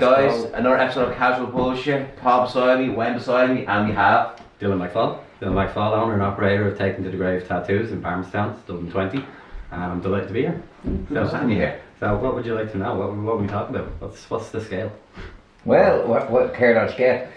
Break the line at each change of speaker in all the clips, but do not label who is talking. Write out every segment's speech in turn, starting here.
Alright guys, another episode of Casual Bullshit. Paul beside me, Wayne beside me, and we have
Dylan McFall, owner and operator of Taken to the Grave Tattoos in Palmerstown, Dublin 20. And I'm delighted to be here.
Phil Sandy here.
So what would you like to know? What are we talking about? What's the scale?
Well, what cared on scale?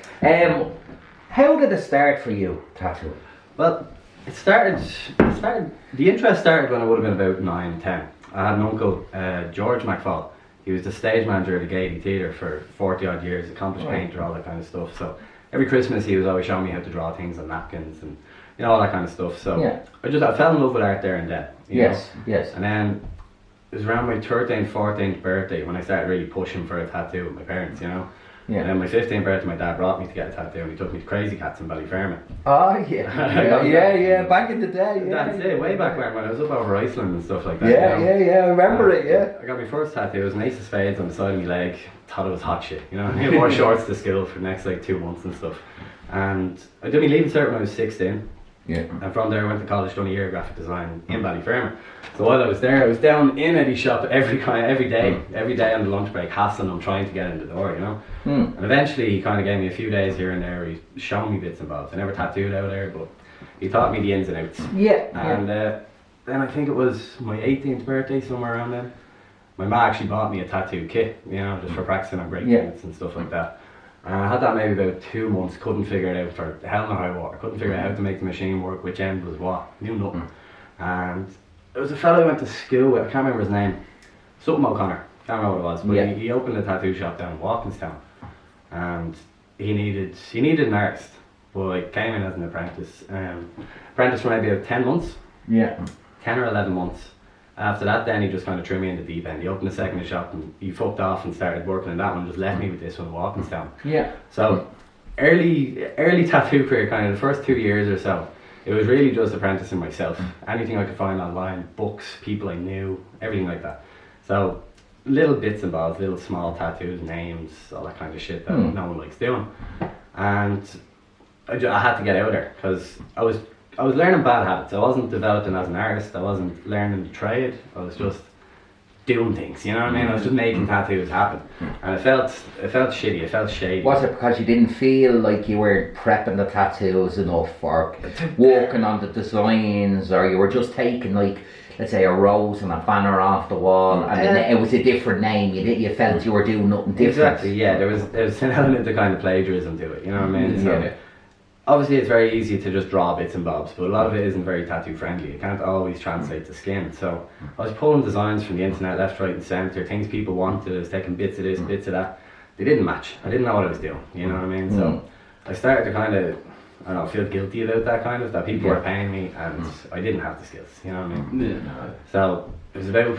How did it start for you, tattoo?
Well, the interest started when I would have been about 9, 10. I had an uncle, George McFall. He was the stage manager of the Gaiety Theatre for 40 odd years, accomplished painter, all that kind of stuff. So every Christmas he was always showing me how to draw things on napkins and all that kind of stuff. So I fell in love with art there and then.
Yes.
And then it was around my 13th, 14th birthday when I started really pushing for a tattoo with my parents, And then my 15th birthday, my dad brought me to get a tattoo and he took me to Crazy Cats in Ballyfermot.
Oh yeah, back in the day.
That's it, way back when I was up over Iceland and stuff like that.
I remember it.
I got my first tattoo. It was an ace of spades on the side of my leg. Thought it was hot shit, I wore shorts to school for the next 2 months and stuff. And I did my leaving cert when I was 16. And from there I went to college, done a year of graphic design in Ballyfermot. So while I was there, I was down in Eddie's shop every day on the lunch break, hassling him, trying to get in the door, And eventually he kind of gave me a few days here and there. He showed me bits and bobs. I never tattooed out there, but he taught me the ins and outs. And then I think it was my 18th birthday, somewhere around then. My ma actually bought me a tattoo kit, just for practicing on breakdance and stuff like that. And I had that maybe about 2 months, couldn't figure it out for hell no high water. Couldn't figure out how to make the machine work, which end was what, knew nothing. And it was a fellow I went to school with, I can't remember his name, something O'Connor, can't remember what it was, but he opened a tattoo shop down in Walkinstown. And he needed an artist, but I came in as an apprentice. Apprentice for maybe about 10 months. 10 or 11 months. After that then he just kind of threw me in the deep end. He opened a second shop and he fucked off and started working on that one, just left me with this one in Walkinstown. So early tattoo career, kind of the first 2 years or so, it was really just apprenticing myself. Anything I could find online, books, people I knew, everything like that. So little bits and bobs, little small tattoos, names, all that kind of shit that no one likes doing. And I had to get out there because I was learning bad habits. I wasn't developing as an artist. I wasn't learning the trade. I was just doing things, you know what I mean? I was just making tattoos happen. And it felt shitty, it felt shady.
Was it because you didn't feel like you were prepping the tattoos enough or working on the designs, or you were just taking let's say a rose and a banner off the wall and then it was a different name, you felt you were doing nothing different?
Exactly, yeah, there was an element of kind of plagiarism to it, you know what I mean? So, obviously it's very easy to just draw bits and bobs, but a lot of it isn't very tattoo friendly. It can't always translate to skin. So I was pulling designs from the internet left, right and centre, things people wanted. I was taking bits of this, bits of that. They didn't match. I didn't know what I was doing, you know what I mean? So I started to kind of, I don't know, feel guilty about that people were paying me and I didn't have the skills, you know what I mean? So it was about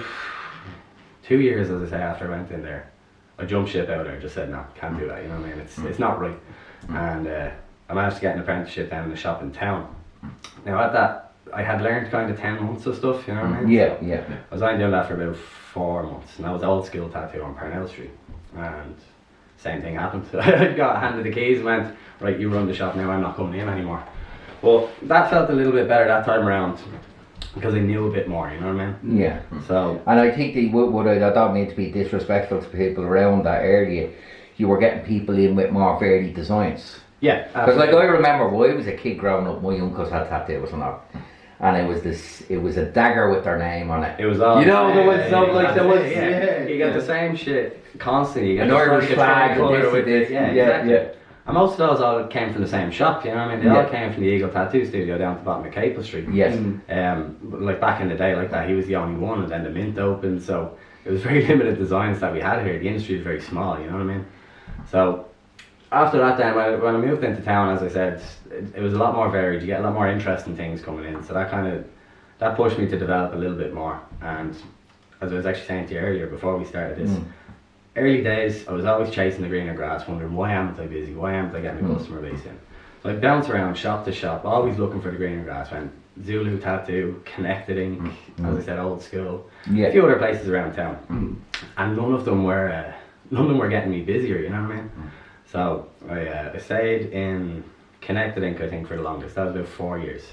2 years, as I say, after I went in there. I jumped ship out there and just said, no, can't do that, you know what I mean? It's not right. And I managed to get an apprenticeship down in the shop in town. Now at that, I had learned kind of 10 months of stuff, you know what I mean? I was only doing that for about 4 months, and I was old school tattoo on Parnell Street. And same thing happened. I got handed the keys and went, right, you run the shop now, I'm not coming in anymore. But that felt a little bit better that time around, because I knew a bit more, you know what I mean? So,
and I think I don't mean to be disrespectful to people around that area, you were getting people in with more varied designs. Because I remember when I was a kid growing up, my uncles had tattoos and all, and it was a dagger with their name on it.
It was all
there was
you get the same shit constantly. You get
an Irish flag with this.
And most of those all came from the same shop, you know what I mean? They all came from the Eagle Tattoo Studio down at the bottom of Capel Street. Like back in the day like that, he was the only one, and then the Mint opened, so it was very limited designs that we had here. The industry was very small, you know what I mean? So after that then, when I moved into town, as I said, it was a lot more varied. You get a lot more interesting things coming in, so that pushed me to develop a little bit more. And as I was actually saying to you earlier before we started this, early days I was always chasing the greener grass, wondering why am I busy, why am I getting a customer base in? So I bounced around shop to shop, always looking for the greener grass. Went Zulu Tattoo, Connected Ink, as I said, old school, a few other places around town, and none of them were getting me busier, you know what I mean? So I stayed in Connected Ink, I think, for the longest. That was about 4 years.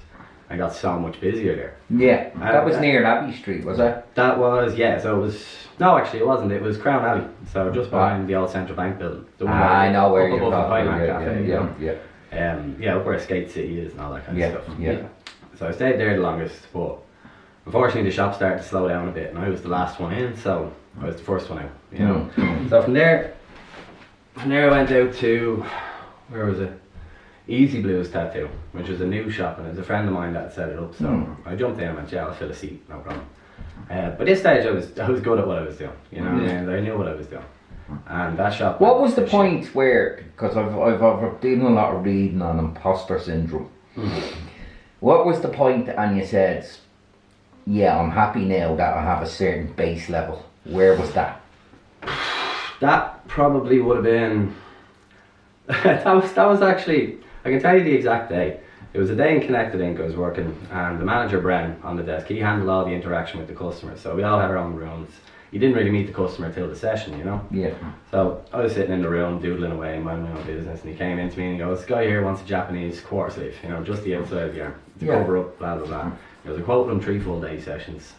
I got so much busier there.
Yeah, that was near Abbey Street, was it?
That was, yeah, so it was, no actually it wasn't, it was Crown Alley, so just behind the old Central Bank building. The one
I know where you're
talking
talking.
Yeah, up where Skate City is and all that kind of stuff.
Yeah.
So I stayed there the longest, but unfortunately the shop started to slow down a bit and I was the last one in, so I was the first one out, you know. So from there I went out to, where was it? Easy Blues Tattoo, which was a new shop, and it was a friend of mine that set it up, so I jumped in and went, yeah, I'll fill a seat, no problem. But this stage I was good at what I was doing, you know, and I knew what I was doing. And that shop...
What was the point where, because I've done a lot of reading on imposter syndrome, what was the point and you said, yeah, I'm happy now that I have a certain base level? Where was that?
That probably would have been... that was actually... I can tell you the exact day. It was a day in Connected Ink I was working, and the manager, Bren, on the desk, he handled all the interaction with the customers. So we all had our own rooms. You didn't really meet the customer till the session, you know?
Yeah.
So I was sitting in the room, doodling away, minding my own business, and he came into me and he goes, this guy here wants a Japanese quarter sleeve, you know, just the outside of the arm, to cover up, blah, blah, blah. He goes, I quoted him 3 full day sessions.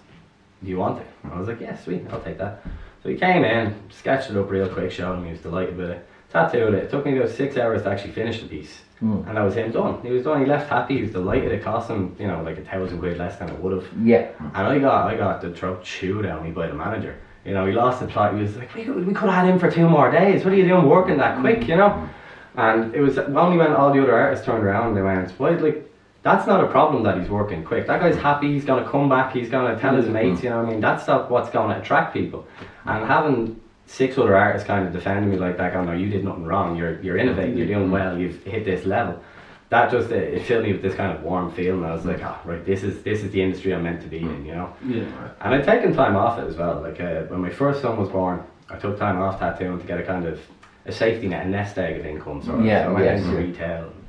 Do you want it? I was like, yeah, sweet, I'll take that. So he came in, sketched it up real quick, showed him, he was delighted with it. Tattooed it. It took me about 6 hours to actually finish the piece. And that was him done. He was done, he left happy, he was delighted. It cost him, you know, like £1,000 less than it would have.
Yeah.
And I got the throat chewed out of me by the manager. You know, he lost the plot. He was like, we could have had him for 2 more days. What are you doing working that quick, you know? And it was only when all the other artists turned around and they went, well, like, that's not a problem that he's working quick. That guy's happy, he's going to come back, he's going to tell his mates, you know what I mean? That's not what's going to attract people. And having 6 other artists kind of defending me like that, going, no, you did nothing wrong, you're innovating, you're doing well, you've hit this level. That just, it filled me with this kind of warm feeling. I was like, oh, right, this is the industry I'm meant to be in, you know? Yeah. And I'd taken time off it as well. Like, when my first son was born, I took time off tattooing to get a kind of a safety net, a nest egg of income, sort of.
Yeah,
so I went into retail, and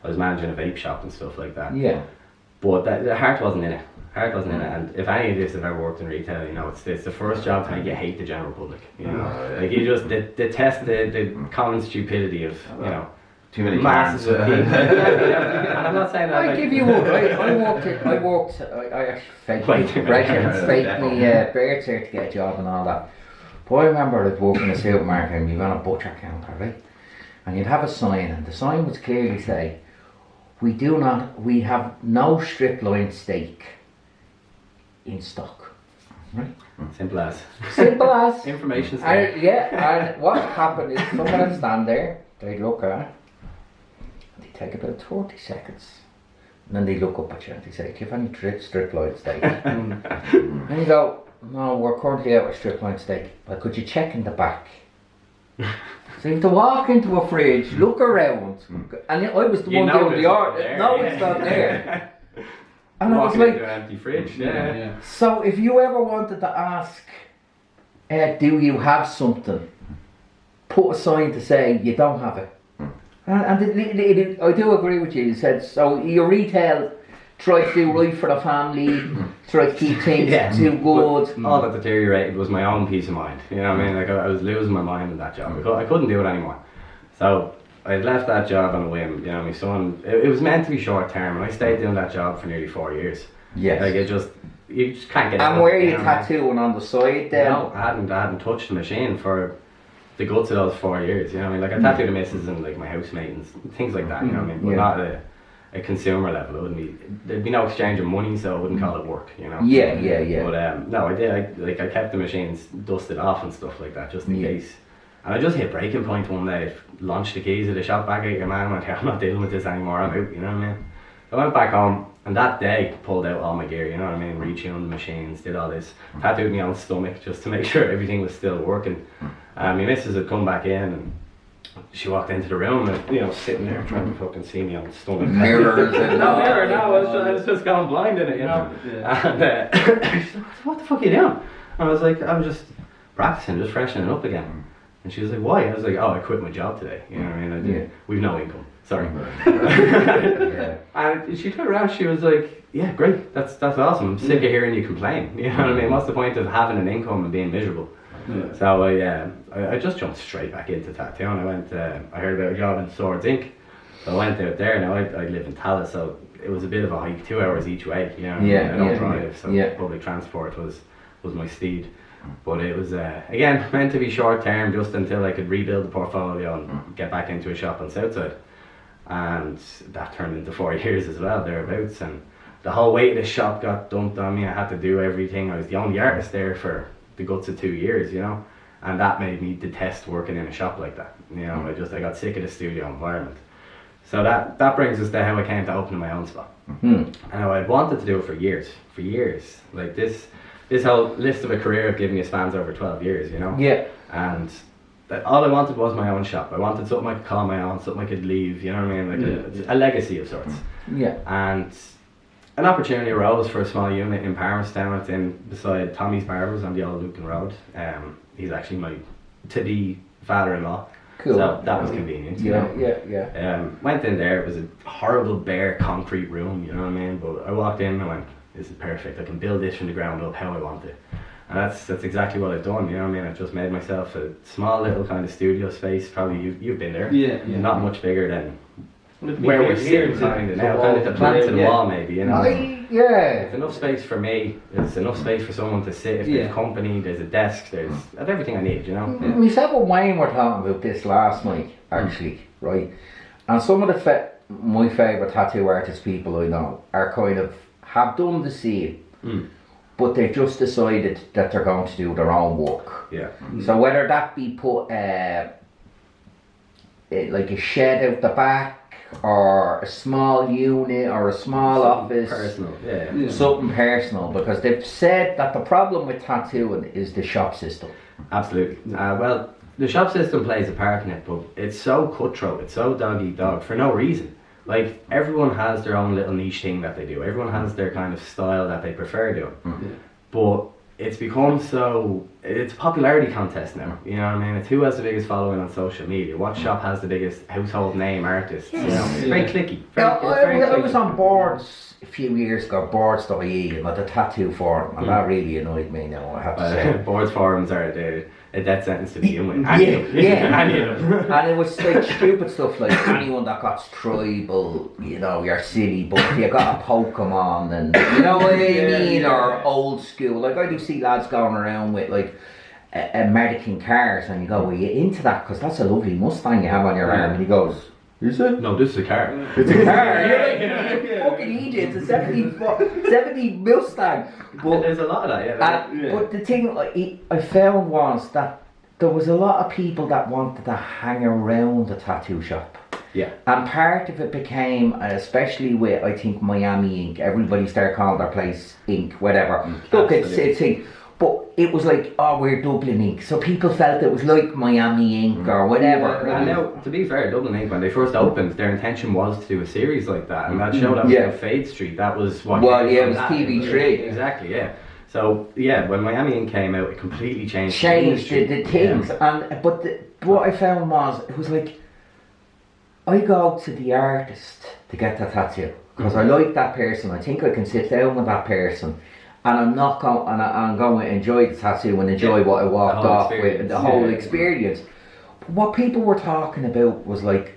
I was managing a vape shop and stuff like that.
Yeah.
But the heart wasn't in it. And if any of this have ever worked in retail, you know, it's the first job to make you hate the general public, you know? Like, you just detest the common stupidity of, you know,
too many
masses of people. I'm not saying that.
I give you one. I actually faked me birth cert to get a job and all that. But I remember I'd walk in a supermarket and you were on a butcher counter, right? And you'd have a sign, and the sign would clearly say, we have no strip line steak in stock. Right?
Simple as. Information.
And what happened is someone would stand there, they'd look at it, they take about 30 seconds, and then they look up at you and they say, do you have any strip line steak? And you go, no, we're currently out of strip line steak, but could you check in the back? So you have to walk into a fridge, look around, and I was the one doing the order. No, it's not there. And I was like,
an empty fridge. Yeah.
So if you ever wanted to ask, do you have something, put a sign to say you don't have it. And I do agree with you. You said, so your retail, try to do right for the family, try to keep things too good.
All that deteriorated was my own peace of mind. You know what I mean? Like, I was losing my mind in that job. I couldn't do it anymore. So I left that job on a whim. You know, my son, it was meant to be short term, and I stayed doing that job for nearly 4 years.
Yes.
Like, you just can't get.
And were you tattooing on the side then?
No, I hadn't touched the machine for the guts of those 4 years, you know what I mean? Like, I tattooed the missus and like my housemate and things like that, you know what I mean? But not at a consumer level. It wouldn't be, there'd be no exchange of money, so I wouldn't call it work, you know?
Yeah.
But no, I did. I kept the machines dusted off and stuff like that, just in case. And I just hit breaking point one day, launched the keys of the shop back at your man, and went, I'm not dealing with this anymore, I'm out, you know what I mean? So I went back home, and that day pulled out all my gear, you know what I mean? Retuned the machines, did all this, tattooed my own stomach just to make sure everything was still working. My missus had come back in, and she walked into the room and, you know, sitting there trying to fucking see me on the stomach.
Mirrors and
no, I was just going blind in it, you know. And she's like, what the fuck are you doing? And I was like, I'm just practicing, just freshening up again. And she was like, why? I was like, oh, I quit my job today. You know what I mean? We've no income. Sorry. And she turned around, she was like, yeah, great, that's awesome. I'm sick of hearing you complain. You know what I mean? What's the point of having an income and being miserable? So I just jumped straight back into tattooing. I heard about a job in Swords Inc. So I went out there. Now I live in Tallaght, so it was a bit of a hike, 2 hours each way. You know,
Yeah,
I don't
yeah,
drive, so
yeah.
public transport was my steed. But it was again meant to be short term, just until I could rebuild the portfolio and get back into a shop on Southside. And that turned into 4 years as well, thereabouts. And the whole weight of the shop got dumped on me. I had to do everything. I was the only artist there for the guts of 2 years, you know. And that made me detest working in a shop like that. You know, I got sick of the studio environment. So that brings us to how I came to opening my own spot. And I'd wanted to do it for years. Like this whole list of a career I've given you spans over 12 years, you know.
Yeah.
And all I wanted was my own shop. I wanted something I could call my own, something I could leave, you know what I mean? Like a legacy of sorts.
Yeah.
And an opportunity arose for a small unit in Palmerston. It's in beside Tommy's Barbers on the old Lucan Road. He's actually my to-be father-in-law.
Cool.
So that was convenient. You know? Went in there. It was a horrible bare concrete room, you know what I mean? But I walked in and I went, this is perfect. I can build this from the ground up how I want it. And that's exactly what I've done, you know what I mean? I've just made myself a small little kind of studio space. Probably you've been there.
Yeah.
Not much bigger than where we're sitting kind of now. Kind of the plant to the wall maybe, you know? It's enough space for me. It's enough space for someone to sit. If there's company, there's a desk, there's everything I need, you know?
Myself and Wayne were talking about this last night, actually, right? And some of my favourite tattoo artist people I know are kind of, have done the same, but they've just decided that they're going to do their own work.
Yeah.
So whether that be put like a shed out the back, or a small unit, or a small office,
personal,
something personal, because they've said that the problem with tattooing is the shop system.
Absolutely. Well, the shop system plays a part in it, but it's so cutthroat, it's so dog eat dog for no reason. Like, everyone has their own little niche thing that they do. Everyone has their kind of style that they prefer doing. But it's become so, it's a popularity contest now, you know what I mean? It's who has the biggest following on social media, what shop has the biggest household name artist, you know? It's very clicky.
I was on boards a few years ago, boards.ie, and the tattoo forum, and that really annoyed me now, I have to say.
Boards forums are a death sentence to begin with.
Any of them. And it was like stupid stuff like anyone that got tribal, you know, you're silly, but if you got a Pokemon, and you know what I mean, or old school. Like, I do see lads going around with like American cars, and you go, are you into that? Because that's a lovely Mustang you have on your arm, and he goes, is it?
No, this is a car.
It's a car. You're like, fucking idiot. It's a 70 Mustang. But
there's a lot of that,
But the thing I found was that there was a lot of people that wanted to hang around the tattoo shop.
Yeah.
And part of it became, especially with, I think, Miami Ink, everybody started calling their place Ink, whatever. Look, it's Ink. But it was like, oh, we're Dublin Ink. So people felt it was like Miami Ink or whatever.
And now, to be fair, Dublin Ink, when they first opened, their intention was to do a series like that. And that show that was on Fade Street, that was what...
Well, it was TV3.
Exactly, yeah. So, when Miami Ink came out, it completely changed
the things. And But what I found was, it was like, I go to the artist to get the tattoo. Because I like that person. I think I can sit down with that person. And I'm not going, and I'm going to enjoy the tattoo and enjoy what I walked off with, the whole experience. But what people were talking about was like,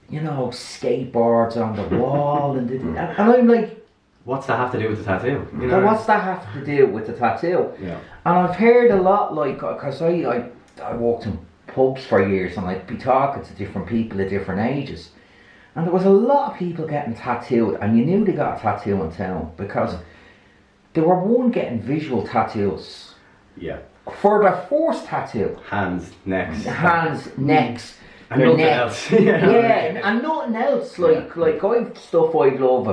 you know, skateboards on the wall, and I'm like,
what's that have to do with the tattoo? You
know, what's that have to do with the tattoo?
Yeah.
And I've heard a lot, like, because I worked in pubs for years, and I'd be talking to different people at different ages, and there was a lot of people getting tattooed, and you knew they got a tattoo in town because they were getting visual tattoos.
Yeah.
For their first tattoo.
Hands, necks.
And
nothing else.
And nothing else. Like I've stuff I'd love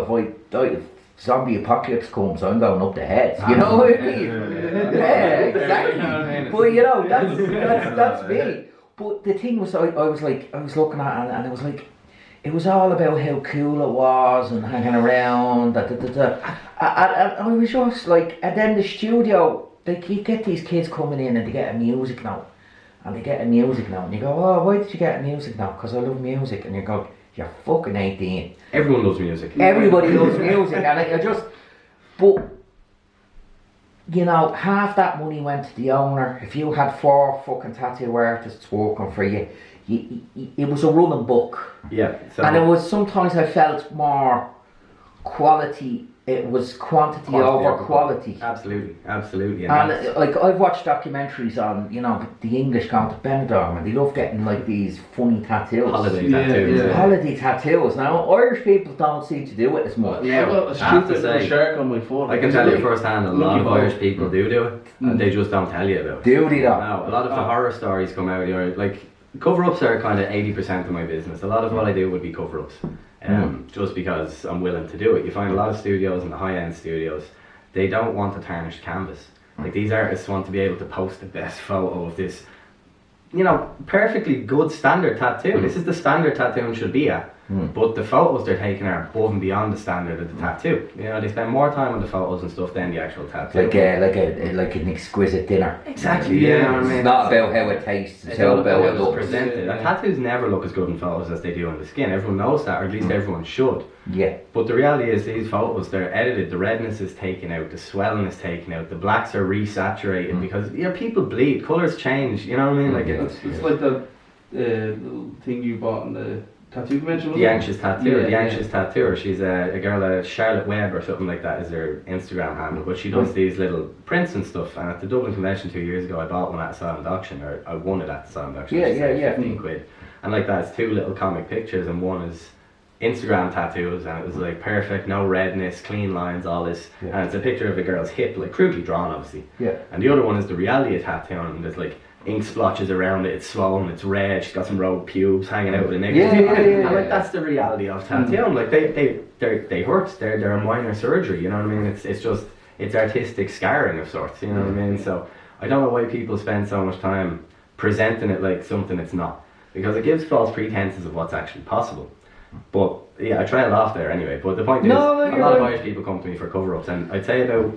if zombie apocalypse comes, I'm going up the heads. You know what I mean? Exactly. But you know, that's me. But the thing was, I was looking at it, and it was like, it was all about how cool it was and hanging around. I was just like, and then the studio, you get these kids coming in and they get a music note. And you go, oh, why did you get a music note? Because I love music. And you go, you're fucking 18.
Everyone loves music.
Everybody loves music. And but, you know, half that money went to the owner. If you had 4 fucking tattoo artists working for you, it was a running book.
Yeah. So
And it was, sometimes I felt more quality, it was quantity over quality.
Absolutely.
And like, I've watched documentaries on, you know, the English going to Benidorm, and they love getting like these funny tattoos.
Holiday tattoos.
Yeah.
Holiday tattoos. Now, Irish people don't seem to do it as much.
I got a
have to
stupid
say,
little shark on my foot.
I can tell you firsthand, a lot of
Lucky
Irish
ball.
people do it, and they just don't tell you about it.
Do they though?
No, a lot of the horror stories come out here. Like, cover-ups are kind of 80% of my business. A lot of what I do would be cover-ups. Just because I'm willing to do it. You find a lot of studios and the high-end studios, they don't want a tarnished canvas. Like, these artists want to be able to post the best photo of this, you know, perfectly good standard tattoo. This is the standard tattoo it should be at. But the photos they're taking are above and beyond the standard of the tattoo. You know, they spend more time on the photos and stuff than the actual tattoo.
Like an exquisite dinner.
Exactly. You know what I mean?
It's not about how it tastes, it's all about how it looks.
presented. And tattoos never look as good in photos as they do on the skin. Everyone knows that, or at least everyone should.
Yeah.
But the reality is, these photos, they're edited, the redness is taken out, the swelling is taken out, the blacks are resaturated because, you know, people bleed, colours change, you know what I mean? Like,
It's like the little thing you bought in the tattoo convention, wasn't
the
it?
anxious tattooer,
Yeah,
the anxious tattooer. She's a girl, Charlotte Webb or something like that is her Instagram handle, but she does these little prints and stuff. And at the Dublin convention 2 years ago, I bought one at a silent auction, or I won it at the silent auction.
Yeah,
which is like
yeah.
15 quid. And like that, it's two little comic pictures, and one is Instagram tattoos, and it was like perfect, no redness, clean lines, all this.
Yeah.
And it's a picture of a girl's hip, like crudely drawn, obviously.
Yeah.
And the other one is the reality tattoo, and there's like ink splotches around it, it's swollen, it's red, she's got some rogue pubes hanging out with a nigger. And like, that's the reality of tattooing. Like, they hurt, they're a minor surgery, you know what I mean? It's artistic scarring of sorts, you know what I mean? So I don't know why people spend so much time presenting it like something it's not, because it gives false pretenses of what's actually possible. But yeah, I trailed off there anyway, but the point is, a lot of Irish people come to me for cover-ups, and I'd say about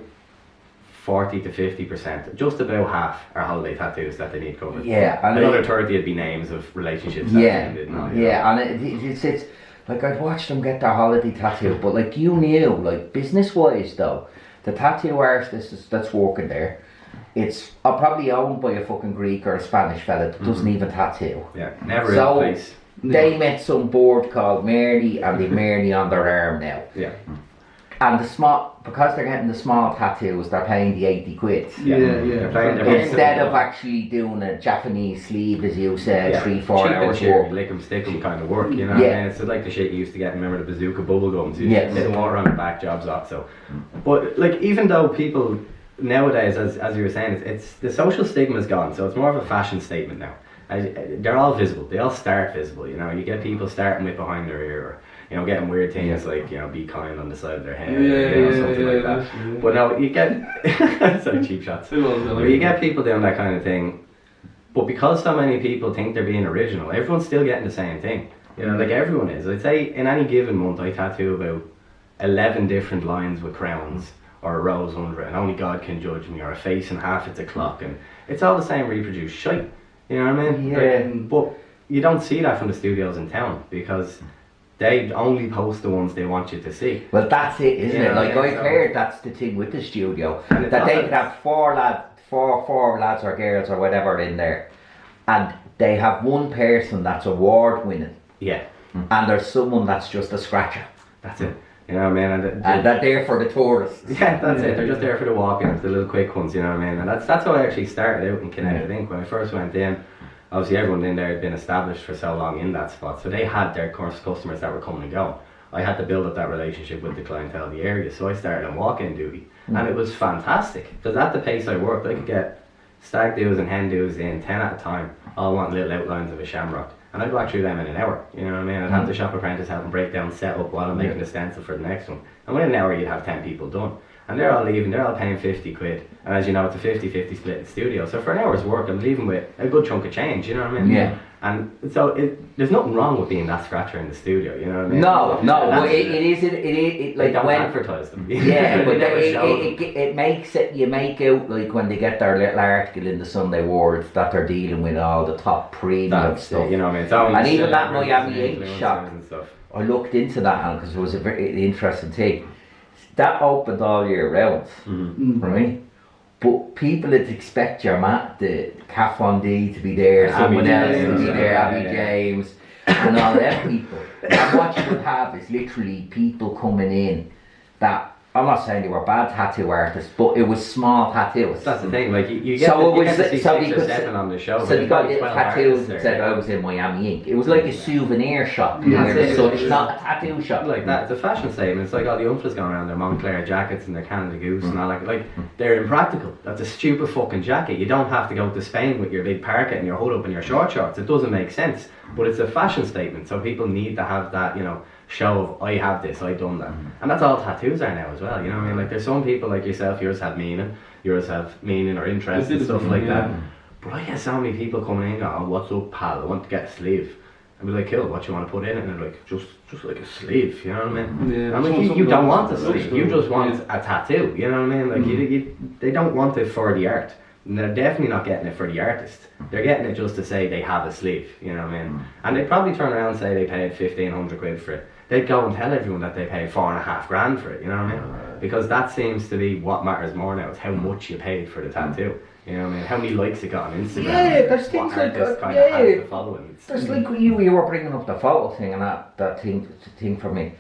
40 to 50%, just about half, are holiday tattoos that they need covered.
Yeah, and
another 30 would be names of relationships that
yeah,
they didn't know.
and it's like, I'd watched them get their holiday tattoo, but like, you knew, like, business-wise though, the tattoo artist that's working there, it's probably owned by a fucking Greek or a Spanish fella that doesn't even tattoo.
Yeah, never
So,
in place.
They met some board called Marley, and they Marley on their arm now.
Yeah.
And because they're getting the small tattoos, they're paying the 80 quid.
They're playing
Instead of actually doing a Japanese sleeve, as you said, 3-4 hours
cheap,
work.
lick 'em, stick 'em kind of work, you know?
Yeah.
And it's like the shit you used to get, remember the bazooka bubble gums? You
Yes.
used to water on the back, jobs off, so. But like, even though people nowadays, as you were saying, it's the social stigma's gone, so it's more of a fashion statement now. They're all visible, they all start visible, you know? You get people starting with behind their ear, or, you know, getting weird things like, you know, be kind on the side of their head, something like that. But no, you get, so cheap shots. But you get people doing that kind of thing, but because so many people think they're being original, everyone's still getting the same thing. You know, like everyone is. I'd say in any given month I tattoo about 11 different lines with crowns, or a rose under it, and only God can judge me, or a face and half it's a clock, and it's all the same reproduced shite. You know what I mean?
Yeah.
But you don't see that from the studios in town, because they only post the ones they want you to see.
Well, that's it, isn't it? Like, I've
so-
heard that's the thing with the studio,
And it's
that
not
they
that-
could have four lads or girls or whatever in there, and they have one person that's award winning,
Yeah,
and there's someone that's just a scratcher,
that's it. You know what I mean?
and they're there for the tourists.
Yeah, that's it. They're just there for the walk-ins, the little quick ones, you know what I mean? And that's how I actually started out in Connected Ink. When I first went in, obviously everyone in there had been established for so long in that spot, so they had their customers that were coming and going. I had to build up that relationship with the clientele of the area, so I started on walk-in duty, and it was fantastic, because at the pace I worked, I could get stag doos and hen doos in 10 at a time, all wanting little outlines of a shamrock. And I'd walk through them in an hour, you know what I mean? I'd have the shop apprentice help them break down set up while I'm making the stencil for the next one. And within an hour you'd have 10 people done. And they're all leaving, they're all paying 50 quid. And as you know, it's a 50-50 split in the studio. So for an hour's work, I'm leaving with a good chunk of change, you know what I mean?
Yeah.
And so there's nothing wrong with being that scratcher in the studio, you know what I mean?
No,
That's
well, it
They
like
don't
when.
advertise them.
Yeah,
They
but
never show them.
it makes it, you make out like when they get their little article in the Sunday World that they're dealing with all the top premium
That's
stuff.
it, you know what I mean? It's always
And even that
celebrities
Miami
and
Ink
influencers
shop,
and stuff.
I looked into that because it was a very interesting thing. That opened all year round, right? But people would expect your the Kat Von D to be there, someone else to be there, Abby James, and all them people. And what you would have is literally people coming in that, I'm not saying they were bad tattoo artists, but it was small tattoos.
That's the thing, like you get to see 6 or 7 on the show.
So you got little tattoos that said I was in Miami Ink. It was like a souvenir shop. So it's not a tattoo shop.
Like that, it's a fashion statement. It's like all the umflas going around their Montclair jackets and their Canada Goose and all that. Like they're impractical. That's a stupid fucking jacket. You don't have to go to Spain with your big parka and your hood up and your short shorts. It doesn't make sense. But it's a fashion statement, so people need to have that, you know, show of I have this, I've done that. And that's all tattoos are now as well, you know what I mean? Like there's some people like yourself, yours have meaning or interest and stuff like that. But I get so many people coming in, oh, what's up pal, I want to get a sleeve. I'd be like, cool, what you want to put in it? And they're like, just like a sleeve, you know what I mean?
Yeah,
I'm like, you don't want a sleeve, you just want a tattoo, you know what I mean? Like they don't want it for the art. And they're definitely not getting it for the artist. They're getting it just to say they have a sleeve, you know what I mean? And they'd probably turn around and say they paid 1,500 quid for it. They'd go and tell everyone that they paid 4.5 grand for it, you know what I mean? Because that seems to be what matters more now, is how much you paid for the tattoo. You know what I mean? How many likes it got on Instagram?
Yeah, there's things like
that. Kind of has the following.
There's like you were bringing up the photo thing and that thing for me.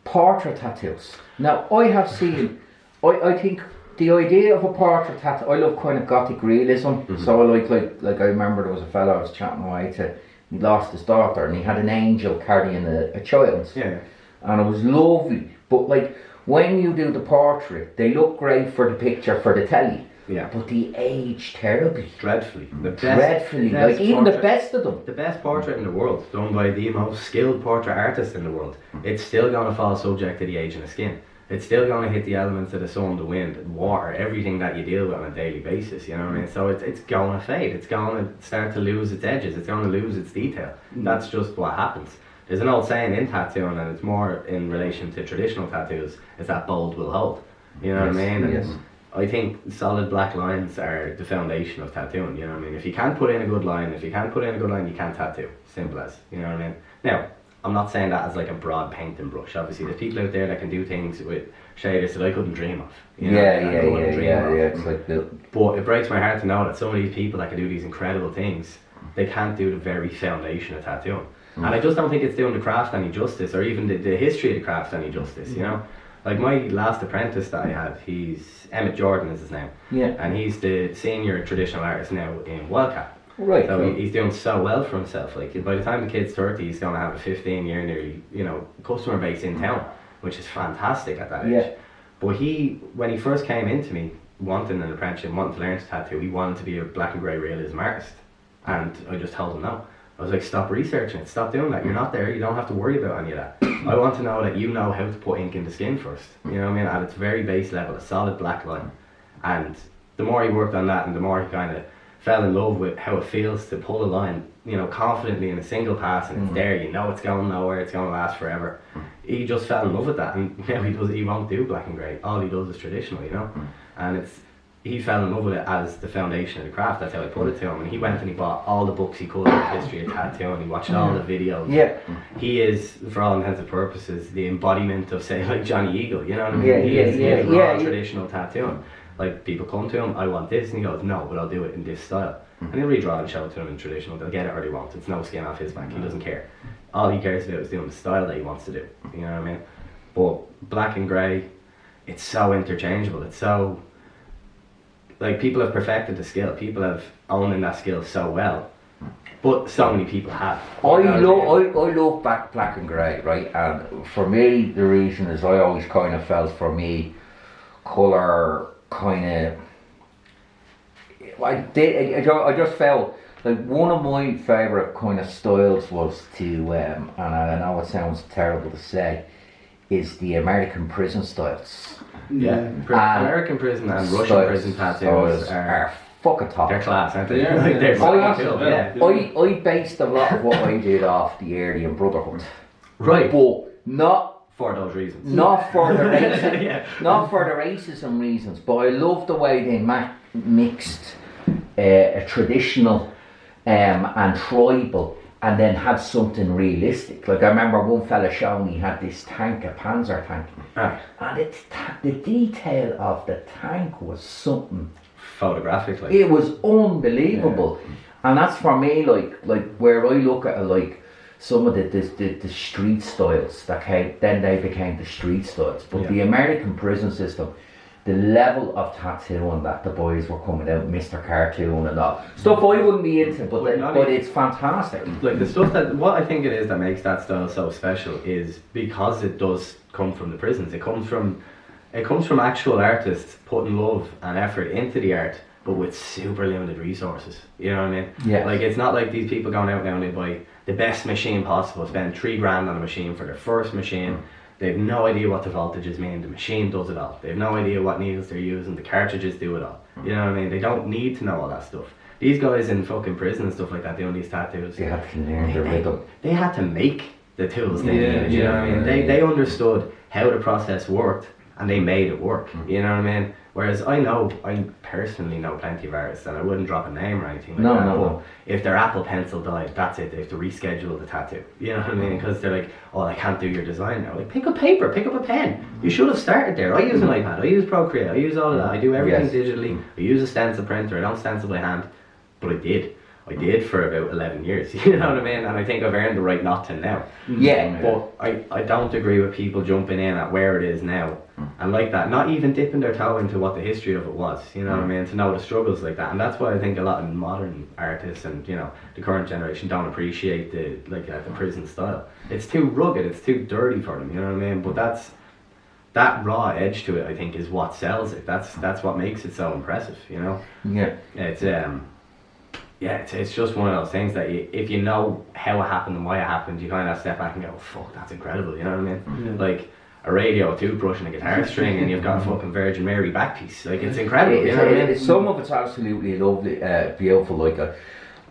Portrait tattoos. Now I have seen, I think the idea of a portrait tattoo, I love kind of gothic realism. So I like I remember there was a fellow I was chatting away to. He lost his daughter and he had an angel carrying a child.
Yeah.
And it was lovely. But like when you do the portrait, they look great for the picture, for the telly.
Yeah.
But they age terribly.
Dreadfully.
Dreadfully. Like even the best of them.
The best portrait in the world, done by the most skilled portrait artist in the world, it's still going to fall subject to the aging of skin. It's still going to hit the elements of the sun, the wind, water, everything that you deal with on a daily basis, you know what I mean? So it's going to fade, it's going to start to lose its edges, it's going to lose its detail. That's just what happens. There's an old saying in tattooing, and it's more in relation to traditional tattoos, is that bold will hold. You know what I mean? And I think solid black lines are the foundation of tattooing, you know what I mean? If you can't put in a good line, you can't tattoo. Simple as, you know what I mean? Now, I'm not saying that as like a broad painting brush. Obviously, there's people out there that can do things with shaders that I couldn't dream of. You know?
It's like
but it breaks my heart to know that some of these people that can do these incredible things, they can't do the very foundation of tattooing. And I just don't think it's doing the craft any justice, or even the history of the craft any justice, you know? Like my last apprentice that I had, he's Emmett Jordan is his name. Yeah. And he's the senior traditional artist now in Wildcat.
Right.
So he's doing so well for himself. Like by the time the kid's 30, he's going to have a 15-year nearly, you know, customer base in town, which is fantastic at that age. Yeah. But when he first came into me, wanting an apprenticeship, wanting to learn to tattoo, he wanted to be a black and grey realism artist, and I just told him no. I was like, stop researching it, stop doing that. You're not there. You don't have to worry about any of that. I want to know that you know how to put ink in the skin first. You know what I mean? At its very base level, a solid black line. And the more he worked on that, and the more he kind of fell in love with how it feels to pull a line, you know, confidently in a single pass, and it's there, you know it's going nowhere, it's going to last forever. He just fell in love with that, and now he won't do black and grey. All he does is traditional, you know. And he fell in love with it as the foundation of the craft. That's how I put it to him. And he went and he bought all the books he could on the history of tattoo, and he watched all the videos.
Yeah. He
is, for all intents and purposes, the embodiment of, say, like Johnny Eagle, you know what I mean? He is raw traditional tattooing. Like, people come to him, I want this, and he goes, no, but I'll do it in this style. And he'll redraw and show it to them in traditional. They'll get it or they won't. It's no skin off his back. He doesn't care. All he cares about is doing the style that he wants to do. You know what I mean? But black and grey, it's so interchangeable. It's so, like, people have perfected the skill. People have owned that skill so well. But so many people have.
I love black and grey, right? And for me, the reason is I always kind of felt, for me, colour kind of, I just felt like one of my favourite kind of styles was to, and I know it sounds terrible to say, is the American prison styles.
Yeah, American prison and Russian prison tattoos are
fucking top.
They're class, aren't they? They're cool.
I based a lot of what I did off the Aryan Brotherhood.
Right.
But not
for those reasons.
Not for the racism, not for the racism reasons, but I love the way they mixed a traditional and tribal, and then had something realistic. Like I remember one fella showing me, he had this tank, a Panzer tank, and the detail of the tank was something
photographic. Like.
It was unbelievable, and that's for me like where I look at it, like some of the street styles that came, then they became the street styles. But the American prison system, the level of tattooing that the boys were coming out, Mr. Cartoon and all stuff I wouldn't be into, but it's fantastic.
Like the stuff that, what I think it is that makes that style so special is because it does come from the prisons. It comes from actual artists putting love and effort into the art, but with super limited resources. You know what I mean?
Yeah.
Like it's not like these people going out now and they buy the best machine possible, spend $3,000 on a machine for their first machine. They have no idea what the voltages mean. The machine does it all. They have no idea what needles they're using. The cartridges do it all. You know what I mean? They don't need to know all that stuff. These guys in fucking prison and stuff like that doing these tattoos.
They had to learn their rhythm.
They had to make the tools they needed. You know what I mean? They understood how the process worked and they made it work. You know what I mean? Whereas I personally know plenty of artists, and I wouldn't drop a name or anything like that. No. If their Apple Pencil died, that's it. They have to reschedule the tattoo. You know what I mean? Because they're like, oh, I can't do your design now. Like, pick up paper, pick up a pen. You should have started there. I use an iPad. I use Procreate. I use all of that. I do everything digitally. I use a stencil printer. I don't stencil by hand, but I did for about 11 years, you know what I mean? And I think I've earned the right not to now.
Yeah.
But I don't agree with people jumping in at where it is now and like that, not even dipping their toe into what the history of it was, you know what I mean? To know the struggles like that. And that's why I think a lot of modern artists and, you know, the current generation don't appreciate the prison style. It's too rugged, it's too dirty for them, you know what I mean? But that raw edge to it, I think, is what sells it. That's what makes it so impressive, you know?
Yeah.
It's just one of those things that if you know how it happened and why it happened, you kind of step back and go, fuck, that's incredible, you know what I mean? Like a radio, a toothbrush and a guitar string and you've got a fucking Virgin Mary back piece. Like, it's incredible, you know what I mean?
Some of it's absolutely lovely, beautiful. Like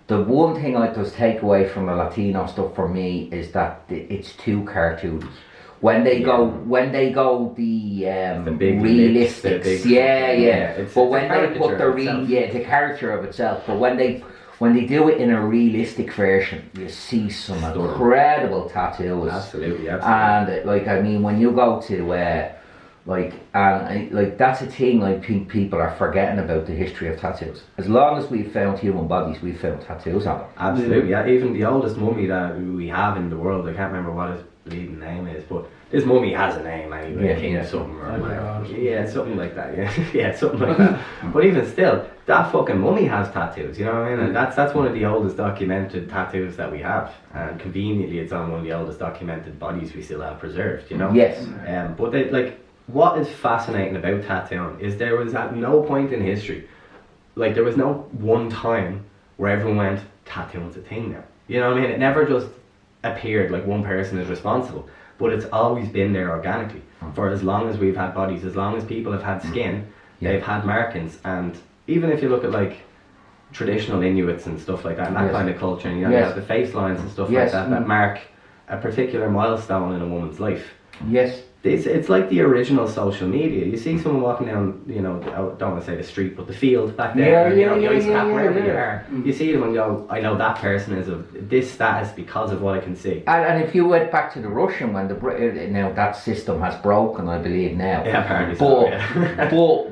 the one thing I just take away from the Latino stuff for me is that it's too cartoony. When they go the
big
realistics,
lips,
but when they put the character of itself, but when they do it in a realistic version, you see some incredible tattoos.
Absolutely.
And like, I mean, when you go to that's a thing I think people are forgetting about the history of tattoos. As long as we've found human bodies, we've found tattoos on them.
Absolutely, yeah. Even the oldest mummy that we have in the world, I can't remember what his bleeding name is, but this mummy has a name anyway, King something or whatever. Yeah, something like that, yeah, something like that. But even still, that fucking mummy has tattoos, you know what I mean? And that's one of the oldest documented tattoos that we have. And conveniently, it's on one of the oldest documented bodies we still have preserved, you know?
Yes.
But what is fascinating about tattooing is there was at no point in history, like there was no one time where everyone went, tattooing's a thing now. You know what I mean? It never just appeared like one person is responsible, but it's always been there organically. For as long as we've had bodies, as long as people have had skin, they've had markings. And even if you look at like traditional Inuits and stuff like that, and that kind of culture, and you have the face lines and stuff like that mark a particular milestone in a woman's life.
Yes.
It's like the original social media. You see someone walking down, you know, I don't want to say the street, but the field back there, you wherever you are. You see them and go, I know that person is of this status because of what I can see.
And if you went back to the Russian, when now that system has broken, I believe now.
Yeah, apparently
but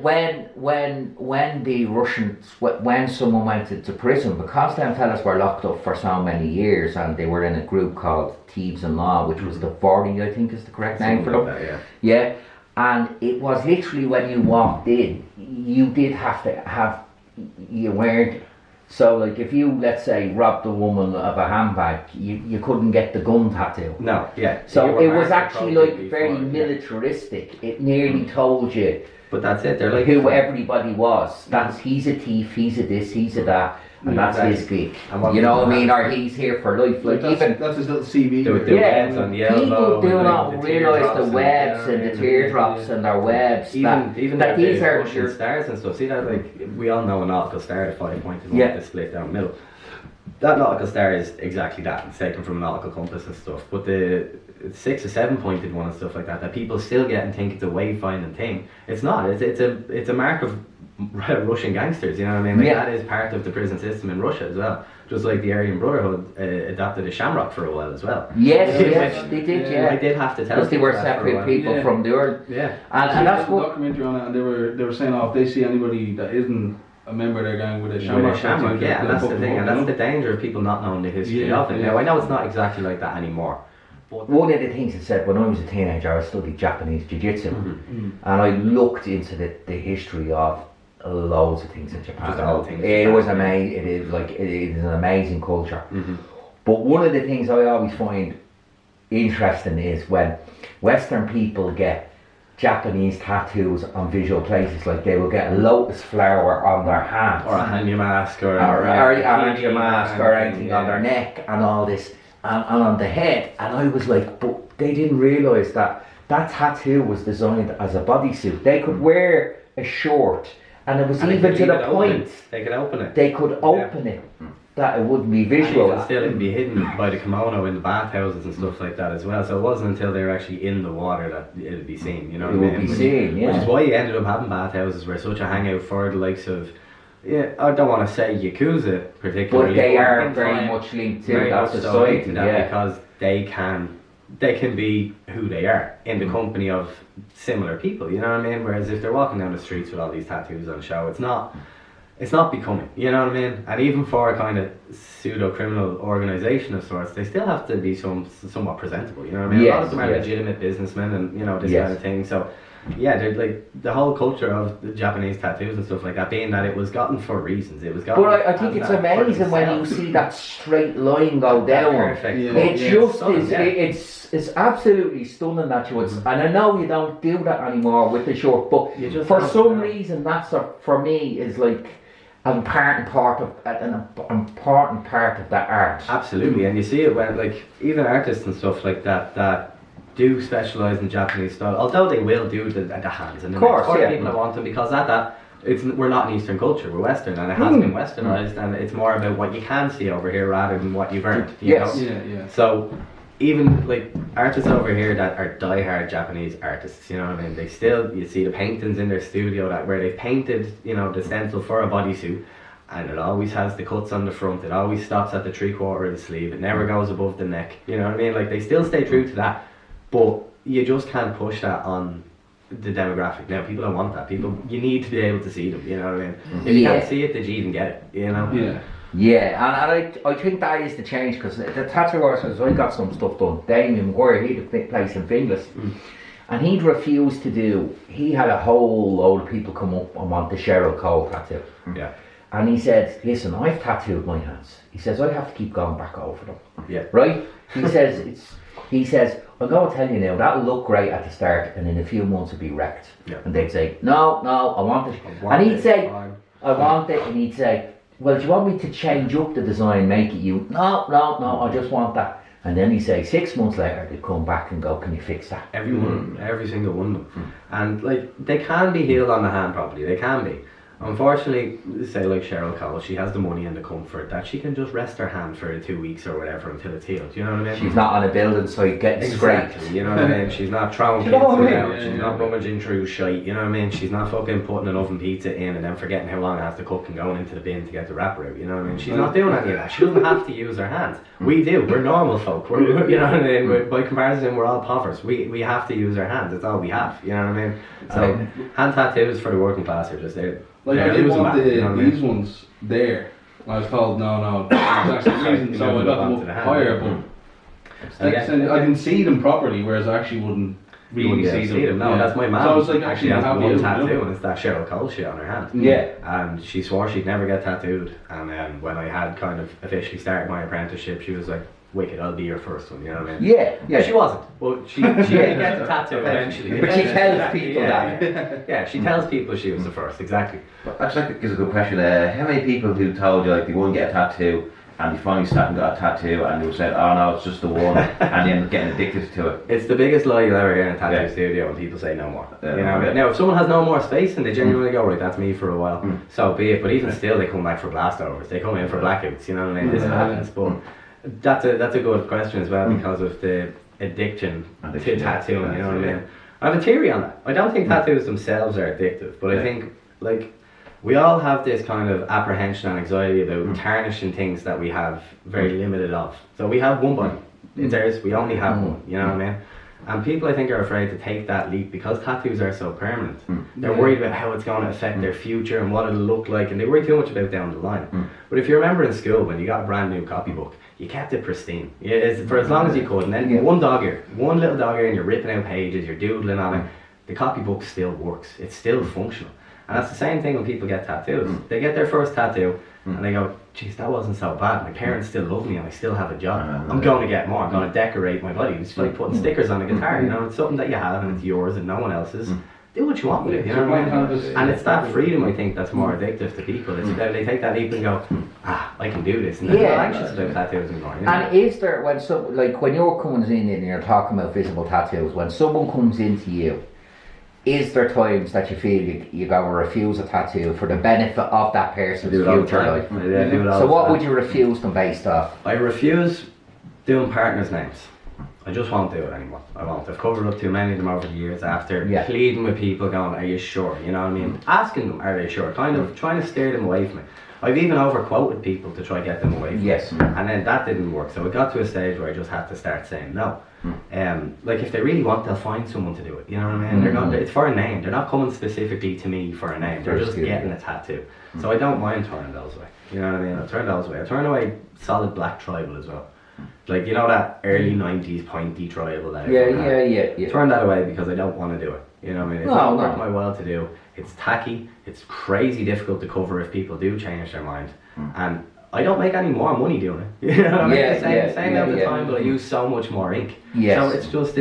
when the Russians, when someone went to prison, because them fellas were locked up for so many years, and they were in a group called Thieves in Law, which was the 40, I think is the correct name for them. Yeah, and it was literally when you walked in, you did have to have, you weren't, so like if you, let's say, robbed a woman of a handbag, you couldn't get the gun tattoo.
No, yeah.
So it was actually like very militaristic. It nearly told you.
But that's it, they're like
who everybody was. He's a thief, he's a this, he's a that. And that's his gig, you know what I mean? Or he's here for life. Like
that's his little CV.
On the elbow,
people do not realise the webs and the teardrops and their webs.
Even that these are Russian stars and stuff. See that, like, we all know a nautical star, the 5-pointed one with the split down the middle. That nautical star is exactly that. It's taken from a nautical compass and stuff. But the 6 or 7-pointed one and stuff like that people still get and think it's a wayfinding thing. It's not. It's a mark of Russian gangsters, you know what I mean? Like that is part of the prison system in Russia as well. Just like the Aryan Brotherhood adopted a shamrock for a while as well.
Yes, they did.
I did have to tell.
Because they were separate people from the earth.
Yeah,
and that's what
documentary on it, and they were saying, if they see anybody that isn't a member of their gang with a
With
shamrock.
a shamrock,
tattoo,
yeah, and
they'll
that's
fuck
the
them
thing,
up,
and
you
that's
know?
the danger of people not knowing the history
Yeah,
of it.
yeah.
Now I know it's not exactly like that anymore, but
One of the things I said when I was a teenager, I studied Japanese Jiu-Jitsu,
Mm-hmm.
and I looked into the history of loads of things in Japan.
Just all things
It
Japan,
was
yeah.
amazing. It is an amazing culture.
Mm-hmm.
But one of the things I always find interesting is when Western people get Japanese tattoos on visual places, like they will get a lotus flower on their hand,
or a Hanya mask, or
or a
bikini
Hanja mask, or anything
yeah.
on their neck, and all this, and on the head. And I was like, but they didn't realise that tattoo was designed as a bodysuit. They could wear a short, and it was
And they
even
could
to
leave
the
it
point
open. They could open it.
they could open it, that it wouldn't be visual.
And still it'd be hidden by the kimono in the bathhouses and stuff like that as well. So it wasn't until they were actually in the water that it'd be seen, you know
It
what I
would
mean?
be seen, yeah.
Which is why you ended up having bathhouses were such a hangout for the likes of, yeah, I don't want to say Yakuza particularly.
But they are
in
very
time,
much linked to
very
that
much so
society,
linked to that
yeah.
because they can be who they are in the company of similar people, you know what I mean? Whereas if they're walking down the streets with all these tattoos on show, it's not becoming, you know what I mean? And even for a kind of pseudo-criminal organisation of sorts, they still have to be somewhat presentable, you know what I mean? A lot of them are
Yes.
legitimate businessmen and, you know, this
Yes.
kind of thing. So, yeah, they're like, the whole culture of the Japanese tattoos and stuff like that, being that it was gotten for reasons. It was gotten
But I think
as
it's
that for
amazing when you
themselves.
see that straight line go down.
Perfect.
Yeah.
It
Yeah,
just
stunning,
is.
yeah.
It's absolutely stunning that you would. And I know you don't do that anymore with the short, but
You just
for
don't,
some
yeah.
reason that's for me is like an important part of that art.
Absolutely, and you see it when, like, even artists and stuff like that do specialise in Japanese style, although they will do the hands and the
Of course,
necks for
yeah.
the people that want them, because we're not an Eastern culture, we're Western, and it has been Westernised, and it's more about what you can see over here rather than what you've earned. You
Yes.
know?
Yeah, yeah.
So even like artists over here that are die-hard Japanese artists, you know what I mean? They still, you see the paintings in their studio where they've painted, you know, the stencil for a bodysuit, and it always has the cuts on the front. It always stops at the 3/4 of the sleeve. It never goes above the neck. You know what I mean? Like, they still stay true to that, but you just can't push that on the demographic now. People don't want that. You need to be able to see them. You know what I mean? If you can't see it, did you even get it? You know?
Yeah.
Yeah, and I think that is the change, because the tattoo artist, I got some stuff done. Damien Moore, he had a place in Finglas, and he'd refused to do. He had a whole load of people come up and want the Cheryl Cole tattoo.
Yeah.
And he said, listen, I've tattooed my hands. He says, I have to keep going back over them.
Yeah.
Right? He says, I'm going to tell you now, that'll look great at the start, and in a few months it'll be wrecked.
Yeah.
And they'd say, no, I want it. And he'd say, I want it. And he'd say, well, do you want me to change up the design, make it you? No, I just want that. And then he'd say, 6 months later, they'd come back and go, can you fix that?
Every single one of them. And like, they can be healed on the hand properly, they can be. Unfortunately, say like Cheryl Cole, she has the money and the comfort that she can just rest her hand for 2 weeks or whatever until it's healed. You know what I mean?
She's not on a building site getting scraped.
Exactly, you know what I mean? She's not throwing
You know
pizza
what I mean?
out, she's not rummaging through shite, you know what I mean? She's not fucking putting an oven pizza in and then forgetting how long it has to cook and going into the bin to get the wrapper out, you know what I mean? She's not doing any of that. She doesn't have to use her hands. We do, we're normal folk, we're, you know what I mean? By comparison, we're all povers. We have to use our hands, it's all we have, you know what I mean? So, hand tattoos for the working class are just there.
Like, I didn't want these ones there. I was told, no, that's actually the reason, so I got them up higher, but I didn't see them properly, whereas I actually wouldn't really see them.
No, that's my mum.
So I was like, actually,
has
have
one
you,
tattoo,
you know?
and it's that Cheryl Cole shit on her hand.
Yeah.
And she swore she'd never get tattooed. And then when I had kind of officially started my apprenticeship, she was like, "Wicked, I'll be your first one." You know what I mean?
Yeah.
She wasn't, but she did get the tattoo eventually.
But she tells people that.
Yeah, she tells people she was the first. Exactly.
But that's like, is a good question. How many people who told you like they wouldn't get a tattoo and they finally sat and got a tattoo and they said, oh no, it's just the one, and then getting addicted to it?
It's the biggest lie you'll ever hear in a tattoo
Yeah.
studio when people say no more.
Yeah,
You know,
yeah.
now if someone has no more space and they genuinely go, right, that's me for a while, so be it. But even still, they come back for blast overs. They come in for blackouts. You know what I mean? This happens. But that's a good question as well, because of the addiction to tattooing. You know what I mean? I have a theory on that. I don't think tattoos themselves are addictive, but I think like we all have this kind of apprehension and anxiety about tarnishing things that we have very limited of. So we have one body. It's ours. We only have one. You know what I mean? And people, I think, are afraid to take that leap because tattoos are so permanent. They're worried about how it's going to affect their future and what it'll look like, and they worry too much about down the line. But if you remember in school, when you got a brand new copybook, you kept it pristine for as long as you could. And then one little dog ear, and you're ripping out pages, you're doodling on it. The copybook still works. It's still functional. And that's the same thing when people get tattoos. They get their first tattoo, and they go, geez, that wasn't so bad. My parents still love me and I still have a job. I'm going to get more. I'm going to decorate my body. It's like putting stickers on a guitar, you know. It's something that you have and it's yours and no one else's. Do what you want with it, you know what I mean? And it's that freedom, I think, that's more addictive to people. It's that they take that leap and go, I can do this. And they're not anxious about tattoos anymore. You know?
And is there, when you're coming in and you're talking about visible tattoos, when someone comes into you, is there times that you feel you go to refuse a tattoo for the benefit of that person's future life? So what would you refuse them based off?
I refuse doing partners' names. I just won't do it anymore. I won't. I've covered up too many of them over the years after pleading with people going, are you sure? You know what I mean? Asking them, are they sure? Kind of trying to steer them away from it. I've even overquoted people to try to get them away from it. And then that didn't work. So it got to a stage where I just had to start saying no. Like if they really want, they'll find someone to do it. You know what I mean? They're not, it's for a name. They're not coming specifically to me for a name. They're just getting a tattoo. So I don't mind turning those away. You know what I mean? I'll turn those away. I turn away solid black tribal as well. Like, you know that early 90s pointy tribal that turn that away because I don't want to do it. You know what I mean? It's not worth my while to do. It's tacky. It's crazy difficult to cover if people do change their mind. And I don't make any more money doing it. You know what I mean? Same at the time, but I use so much more ink. So it's just,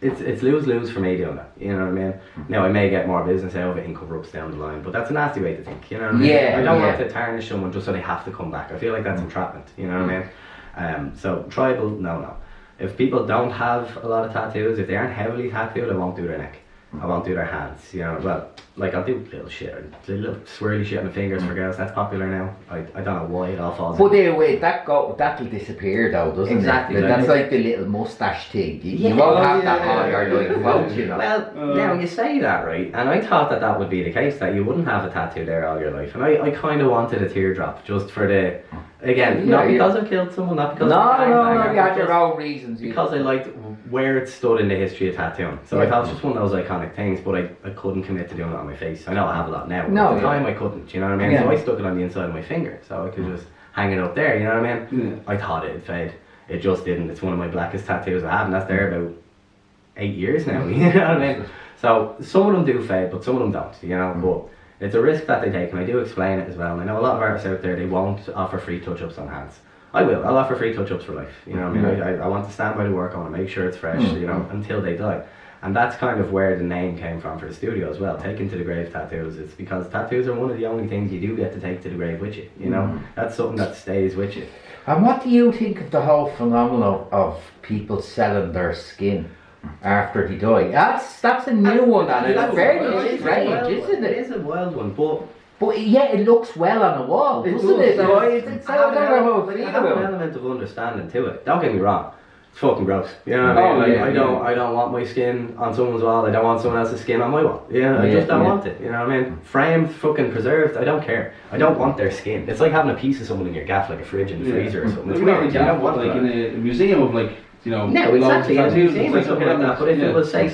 it's lose-lose for me doing that. You know what I mean? Now I may get more business out of it in cover-ups down the line, but that's a nasty way to think. You know what I mean? I don't want to tarnish someone just so they have to come back. I feel like that's entrapment. You know what I mean? So tribal, no. If people don't have a lot of tattoos, if they aren't heavily tattooed, I won't do their neck. I won't do their hands, you know. Well, like I'll do little shit, little swirly shit on the fingers for girls. That's popular now. I don't know why it all falls.
But anyway, that'll disappear though, doesn't it? That's like the little mustache thing. You won't have that all your life, won't you know?
Well, now you say that, right? And I thought that would be the case, that you wouldn't have a tattoo there all your life. And I kind of wanted a teardrop just for the. Again, not because I killed someone, not because
you had your own reasons.
Because I liked where it stood in the history of tattooing. So I thought it was just one of those iconic things, but I couldn't commit to doing it on my face. I know I have a lot now, but at the time I couldn't, you know what I mean? So I stuck it on the inside of my finger, so I could just hang it up there, you know what I mean? I thought it'd fade. It just didn't. It's one of my blackest tattoos I have, and that's there about 8 years now, you know what I mean? So some of them do fade, but some of them don't, you know, but it's a risk that they take, and I do explain it as well. And I know a lot of artists out there, they won't offer free touch-ups on hands. I will. I'll offer free touch-ups for life. You know what I mean? I want to stand by the work. I want to make sure it's fresh, you know, until they die. And that's kind of where the name came from for the studio as well. Taken to the grave tattoos. It's because tattoos are one of the only things you do get to take to the grave with you. You know, that's something that stays with you.
And what do you think of the whole phenomenon of people selling their skin after they die? That's a new one, and it's very strange, isn't it?
It is a wild one,
but yeah, it looks well on the wall, doesn't it? I have
an element of understanding to it. Don't get me wrong. It's fucking gross. You know what I mean? I don't want my skin on someone's wall. I don't want someone else's skin on my wall. I just don't want it. You know what I mean? Framed, fucking preserved. I don't care. I don't want their skin. It's like having a piece of someone in your gaff, like a fridge in the freezer or something. It's weird. You don't want
like in a museum of like. You know,
no, exactly. In a museum or something like that. But if it was, say,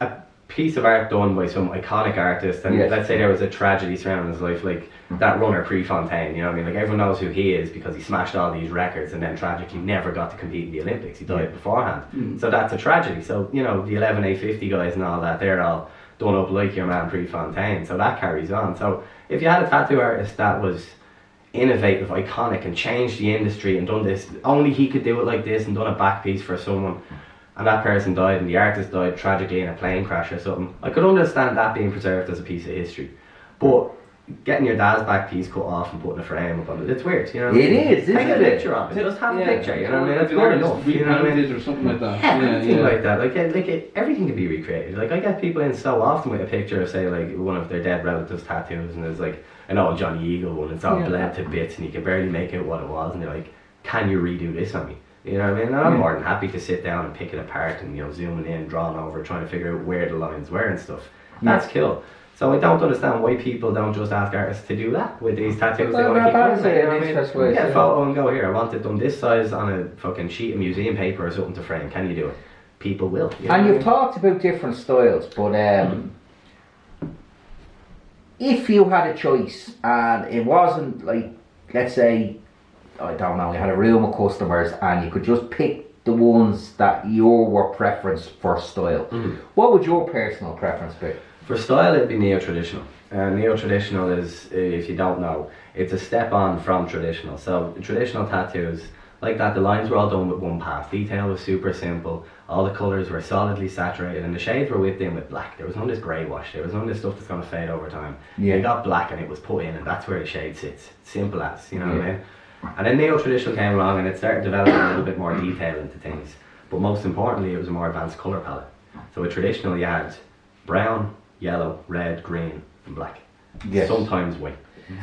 a piece of art done by some iconic artist, and let's say there was a tragedy surrounding his life, like that runner Prefontaine, you know what I mean? Like everyone knows who he is because he smashed all these records and then tragically never got to compete in the Olympics. He died beforehand. So that's a tragedy. So, you know, the 11A50 guys and all that, they're all done up like your man Prefontaine. So that carries on. So if you had a tattoo artist that was innovative, iconic, and changed the industry and done this, only he could do it like this, and done a back piece for someone, and that person died and the artist died tragically in a plane crash or something, I could understand that being preserved as a piece of history. But getting your dad's back piece cut off and putting a frame up on it, it's weird, you know.
It is, isn't it?
Take a picture of it. Just have a picture, you know what I mean? That's good enough, you know what I mean?
Or something like that.
Anything like that. Like everything can be recreated. Like I get people in so often with a picture of, say, like one of their dead relatives' tattoos, and there's like an old Johnny Eagle one. It's all bled to bits, and you can barely make out what it was. And they're like, "Can you redo this on me?" You know what I mean? And I'm more than happy to sit down and pick it apart and, you know, zooming in, drawing over, trying to figure out where the lines were and stuff. That's cool. So I don't understand why people don't just ask artists to do that with these tattoos. They want to keep going, you know what I mean? Get a photo and go, here, I want it done this size on a fucking sheet of museum paper or something to frame. Can you do it? people will.
And you've talked about different styles, but if you had a choice and it wasn't like, let's say, I don't know, you had a room of customers and you could just pick the ones that were preference for style, what would your personal preference be?
For style, it'd be neo-traditional. Neo-traditional is, if you don't know, it's a step on from traditional. So traditional tattoos, like that, the lines were all done with one pass. Detail was super simple. All the colours were solidly saturated, and the shades were whipped in with black. There was none of this grey wash. There was none of this stuff that's going to fade over time.
Yeah.
You got black and it was put in, and that's where the shade sits. Simple as, you know what I mean? And then neo-traditional came along and it started developing a little bit more detail into things. But most importantly, it was a more advanced colour palette. So with traditional, you had brown, yellow, red, green, and black.
Yes.
Sometimes white.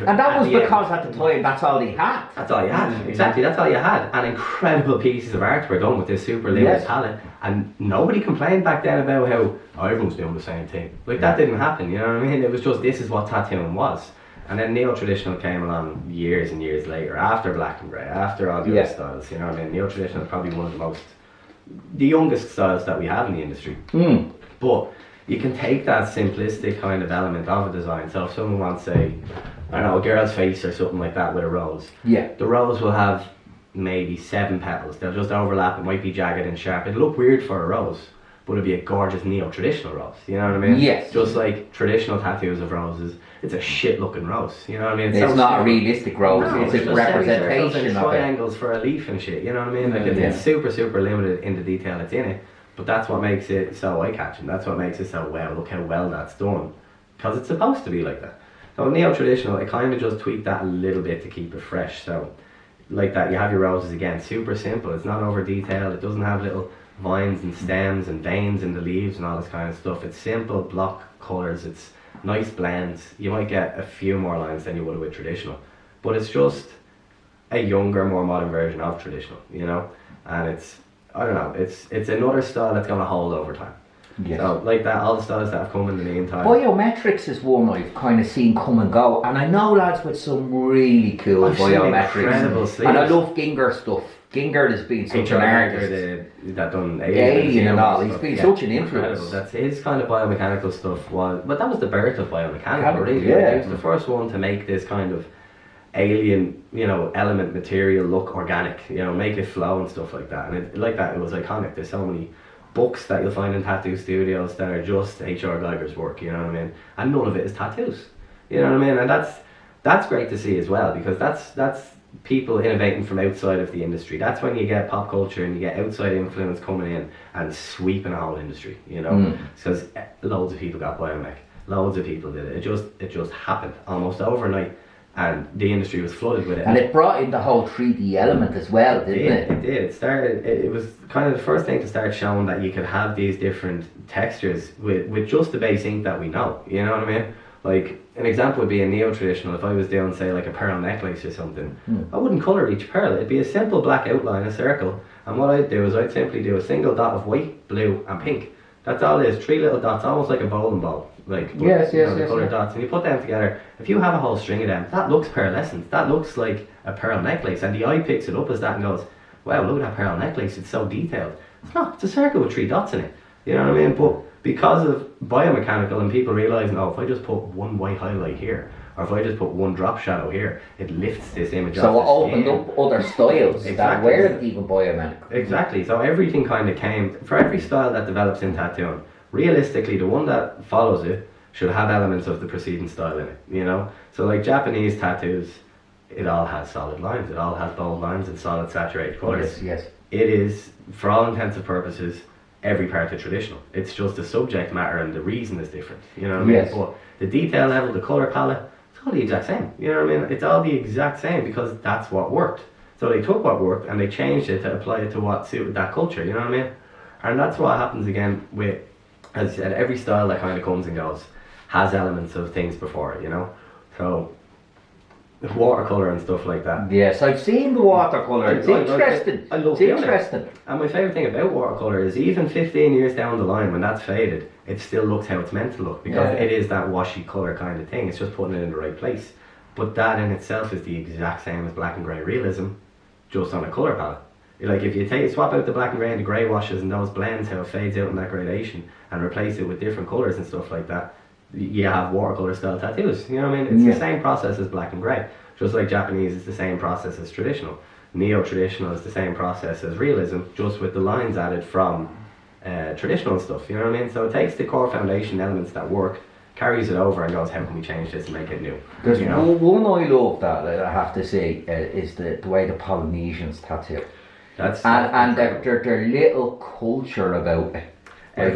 And that was because at the time that's all they had.
That's all you had, exactly, that's all you had. And incredible pieces of art were done with this super limited palette. And nobody complained back then about how everyone's doing the same thing. Like that didn't happen, you know what I mean? It was just, this is what tattooing was. And then neo-traditional came along years and years later, after black and grey, after all the other styles, you know what I mean? Neo-traditional is probably one of the youngest styles that we have in the industry. But you can take that simplistic kind of element of a design. So if someone wants, say, I don't know, a girl's face or something like that with a rose.
Yeah.
The rose will have maybe 7 petals. They'll just overlap. It might be jagged and sharp. It'll look weird for a rose, but it'll be a gorgeous neo-traditional rose. You know what I mean?
Yes.
Just like traditional tattoos of roses, it's a shit-looking rose. You know what I mean?
It's not a realistic rose.
No,
it's a
just
representation
and
of it.
triangles for a leaf and shit. You know what I mean? Like it's super, super limited in the detail that's in it. But that's what makes it so eye-catching. That's what makes it so, wow, look how well that's done. Because it's supposed to be like that. So neo-traditional, I kind of just tweaked that a little bit to keep it fresh. So like that, you have your roses again, super simple. It's not over-detailed. It doesn't have little vines and stems and veins in the leaves and all this kind of stuff. It's simple block colours. It's nice blends. You might get a few more lines than you would with traditional. But it's just a younger, more modern version of traditional, you know? And it's, I don't know, it's another style that's going to hold over time.
Yes.
So like that, all the styles that have come in the meantime.
Biometrics is one I've kind of seen come and go, and I know lads with some really cool biometrics. And I love Ginger stuff. Ginger has been such an artist.
That done
Alien and all. He's been such an influence.
That's his kind of biomechanical stuff but that was the birth of biomechanical, really.
Yeah.
He was the first one to make this kind of alien, you know, element material look organic, you know, make it flow and stuff like that. And it was iconic. There's so many books that you'll find in tattoo studios that are just H.R. Geiger's work, you know what I mean? And none of it is tattoos, you know what I mean? And that's great to see as well, because that's people innovating from outside of the industry. That's when you get pop culture and you get outside influence coming in and sweeping a whole industry, you know? Because loads of people got biomech, loads of people did it. It just happened almost overnight. And the industry was flooded with it.
And it brought in the whole 3D element as well, didn't it?
It did. It was kind of the first thing to start showing that you could have these different textures with just the base ink that we know. You know what I mean? Like, an example would be a neo-traditional. If I was doing, say, like a pearl necklace or something, I wouldn't colour each pearl. It'd be a simple black outline, a circle. And what I'd do is I'd simply do a single dot of white, blue and pink. That's all it is. 3 little dots, almost like a bowling ball. Like,
yes,
coloured dots, and you put them together. If you have a whole string of them, that looks pearlescent. That looks like a pearl necklace, and the eye picks it up as that and goes, "Wow, look at that pearl necklace! It's so detailed." It's not. It's a circle with 3 dots in it. You know what I mean? But because of biomechanical and people realising, oh, if I just put one white highlight here, or if I just put one drop shadow here, it lifts this image.
So it opened up other styles that weren't even biomechanical.
Exactly. So everything kind of came for every style that develops in tattooing. Realistically, the one that follows it should have elements of the preceding style in it, you know? So like Japanese tattoos, it all has solid lines, it all has bold lines and solid saturated colours.
Yes.
It is, for all intents and purposes, every part of traditional. It's just the subject matter and the reason is different, you know what I mean?
Yes.
But the detail level, the colour palette, it's all the exact same, you know what I mean? It's all the exact same because that's what worked. So they took what worked and they changed it to apply it to what suited that culture, you know what I mean? And that's what happens again with, as I said, every style that kind of comes and goes has elements of things before it, you know? So, watercolour and stuff like that.
Yes, I've seen the watercolour. It's interesting.
I love
it's interesting.
And my favourite thing about watercolour is even 15 years down the line when that's faded, it still looks how it's meant to look because it is that washy colour kind of thing. It's just putting it in the right place. But that in itself is the exact same as black and grey realism, just on a colour palette. Like if you swap out the black and grey and the grey washes and those blends, how it fades out in that gradation, and replace it with different colours and stuff like that, you have watercolour style tattoos. You know what I mean? It's the same process as black and grey. Just like Japanese is the same process as traditional. Neo-traditional is the same process as realism, just with the lines added from traditional stuff. You know what I mean? So it takes the core foundation elements that work, carries it over and goes, how can we change this and make it new?
There's one I love that I have to say is the way the Polynesians tattoo. And their little culture about it.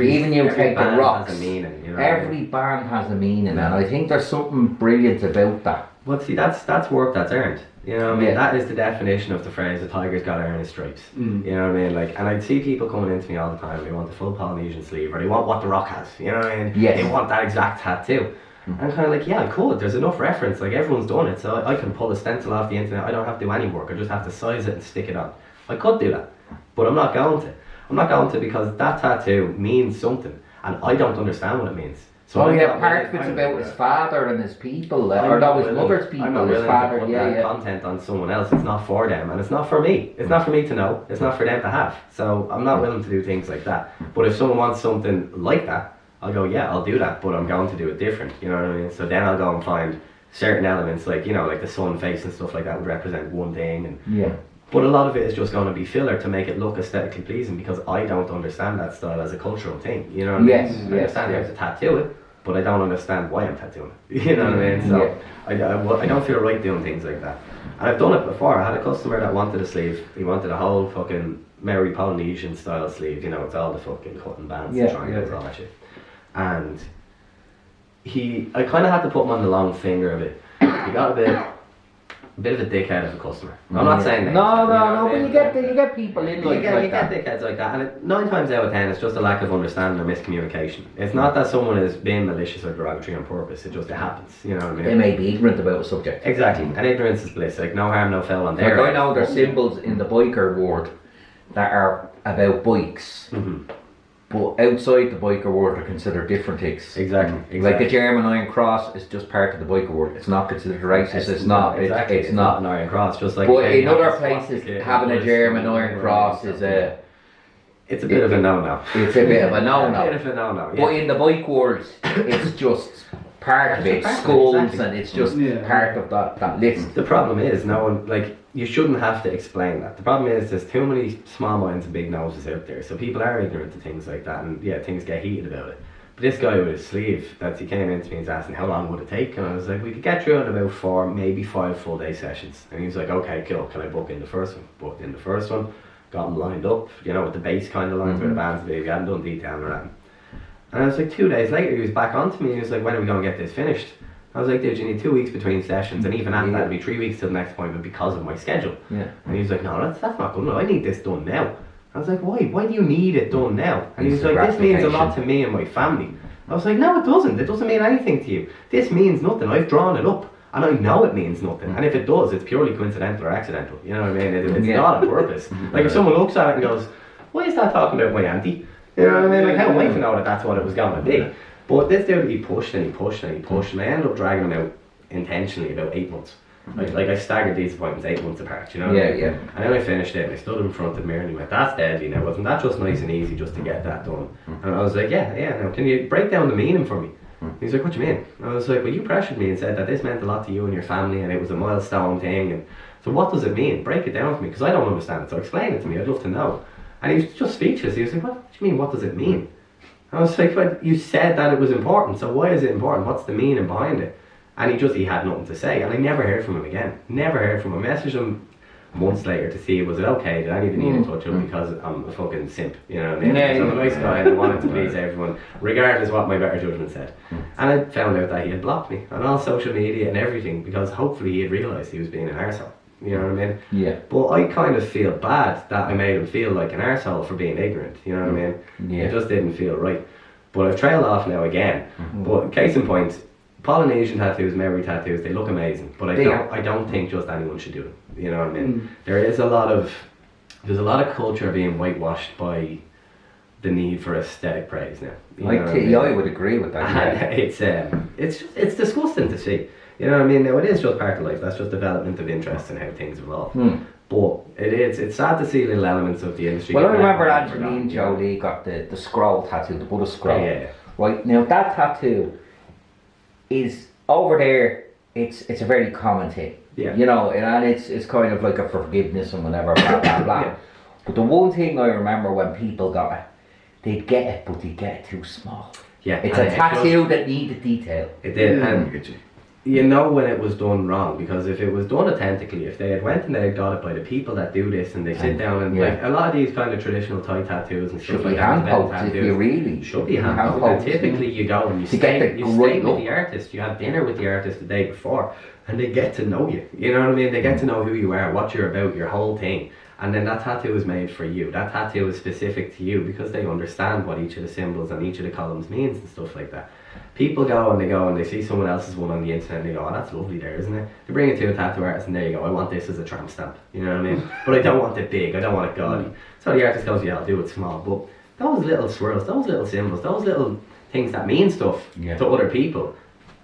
Even you take the rocks,
has a meaning, you know
every band has a meaning, and I think there's something brilliant about that.
Well, see, that's work that's earned. You know what I mean? That is the definition of the phrase, "A tiger's got to earn his stripes." You know what I mean? Like, and I'd see people coming into me all the time. They want the full Polynesian sleeve, or they want what the Rock has. You know what I mean?
Yes.
They want that exact tattoo. I'm kind of like, yeah, cool. There's enough reference. Like everyone's done it, so I can pull a stencil off the internet. I don't have to do any work. I just have to size it and stick it on. I could do that, but I'm not going to. I'm not going to because that tattoo means something, and I don't understand what it means. So
part of it's about his father and his people, or that his mother's people,
I'm not
his father.
To put that content on someone else. It's not for them, and it's not for me. It's not for me to know. It's not for them to have. So I'm not willing to do things like that. But if someone wants something like that, I'll go, yeah, I'll do that. But I'm going to do it different. You know what I mean? So then I'll go and find certain elements, like like the sun face and stuff like that would represent one thing, and But a lot of it is just going to be filler to make it look aesthetically pleasing because I don't understand that style as a cultural thing. You know what I mean? I understand how to tattoo it, but I don't understand why I'm tattooing it. You know what I mean? So I don't feel right doing things like that. And I've done it before. I had a customer that wanted a sleeve. He wanted a whole fucking Merry Polynesian style sleeve. It's all the fucking cutting bands and triangles, all that shit. And I kind of had to put him on the long finger a bit. He got a bit of a dickhead of a customer. I'm not saying that.
No, but you get people in
you get dickheads like that, and 9 times out of 10 it's just a lack of understanding or miscommunication. It's not that someone is being malicious or derogatory on purpose, it happens, you know what I mean?
They may be ignorant about a subject.
Exactly, and ignorance is bliss, like no harm, no foul on there.
Like I know there's symbols in the biker world that are about bikes. But outside the biker world are considered different things.
Exactly.
Like a German Iron Cross is just part of the biker world. It's not considered racist. It's not
an Iron Cross. Just like.
But in other places, having a German Iron Cross is a.
It's a bit of a no-no.
It's a bit of a no-no.
A bit of a no-no.
But in the bike world, it's just part of it. Skulls and it's just part of that list.
The problem is no one you shouldn't have to explain that. The problem is there's too many small minds and big noses out there, so people are ignorant to things like that, and things get heated about it. But this guy with his sleeve, he came in to me and was asking how long would it take, and I was like, we could get through in about 4, maybe 5 full day sessions. And he was like, okay, cool, can I book in the first one? Booked in the first one, got him lined up, with the base kind of lines where the band's big, hadn't done detail or anything. And I was like, 2 days later, he was back on to me, and he was like, when are we going to get this finished? I was like, dude, you need 2 weeks between sessions, and even after that, it'd be 3 weeks till the next appointment because of my schedule. And he was like, no, that's not good enough. I need this done now. I was like, why? Why do you need it done now? And he was like, this means a lot to me and my family. I was like, no, it doesn't. It doesn't mean anything to you. This means nothing. I've drawn it up, and I know it means nothing. And if it does, it's purely coincidental or accidental. You know what I mean? It's not on purpose. Like if someone looks at it and goes, why is that talking about my auntie? You know what I mean? Like how am I to know that that's what it was going to be? But this dude, he pushed and he pushed and he pushed, and I ended up dragging him out intentionally about 8 months. Like I staggered these appointments 8 months apart, you know? And then I finished it and I stood in front of the mirror and he went, that's deadly now, wasn't that just nice and easy just to get that done? And I was like, yeah, now can you break down the meaning for me? He's like, what do you mean? And I was like, well, you pressured me and said that this meant a lot to you and your family and it was a milestone thing, and so what does it mean? Break it down for me, because I don't understand it, so explain it to me, I'd love to know. And he was just speechless. He was like, what do you mean, what does it mean? I was like, but you said that it was important, so why is it important? What's the meaning behind it? And he had nothing to say, and I never heard from him again. Never heard from him. I messaged him months later to see, was it okay? Did I even need to touch him because I'm a fucking simp? You know what I mean? So I'm a nice guy and I wanted to please everyone, regardless of what my better judgment said. And I found out that he had blocked me on all social media and everything, because hopefully he had realised he was being an arsehole. You know what I mean? But I kind of feel bad that I made him feel like an arsehole for being ignorant. You know what I mean? It just didn't feel right. But I've trailed off now again. But case in point, Polynesian tattoos, Maori tattoos, they look amazing. But I don't think just anyone should do them. You know what I mean? There's a lot of culture being whitewashed by the need for aesthetic praise now.
I would agree with that.
It's disgusting to see. You know what I mean? Now it is just part of life. That's just development of interest and how things evolve. But it's sad to see little elements of the industry.
Well, I remember Angelina Jolie got the scroll tattoo, the Buddha scroll.
Yeah.
Right, now that tattoo is over there, it's a very common thing.
Yeah.
You know, and it's kind of like a forgiveness and whatever, blah, blah, blah.
Yeah.
But the one thing I remember when people got it, they'd get it, but they'd get it too small.
Yeah.
It's a tattoo that needed detail.
It did, and you know when it was done wrong, because if it was done authentically, if they had went and they had got it by the people that do this and they sit down and like a lot of these kind of traditional Thai tattoos and stuff like that,
hand poked if you really
should be hand poked. And typically you go and you stay with the artist, you have dinner with the artist the day before, and they get to know you. You know what I mean? They get to know who you are, what you're about, your whole thing. And then that tattoo is made for you. That tattoo is specific to you because they understand what each of the symbols and each of the columns means and stuff like that. People go and they see someone else's one on the internet and they go, oh, that's lovely there, isn't it? They bring it to a tattoo artist and there you go, I want this as a tramp stamp. You know what I mean? But I don't want it big, I don't want it gaudy. So the artist goes, yeah, I'll do it small. But those little swirls, those little symbols, those little things that mean stuff to other people,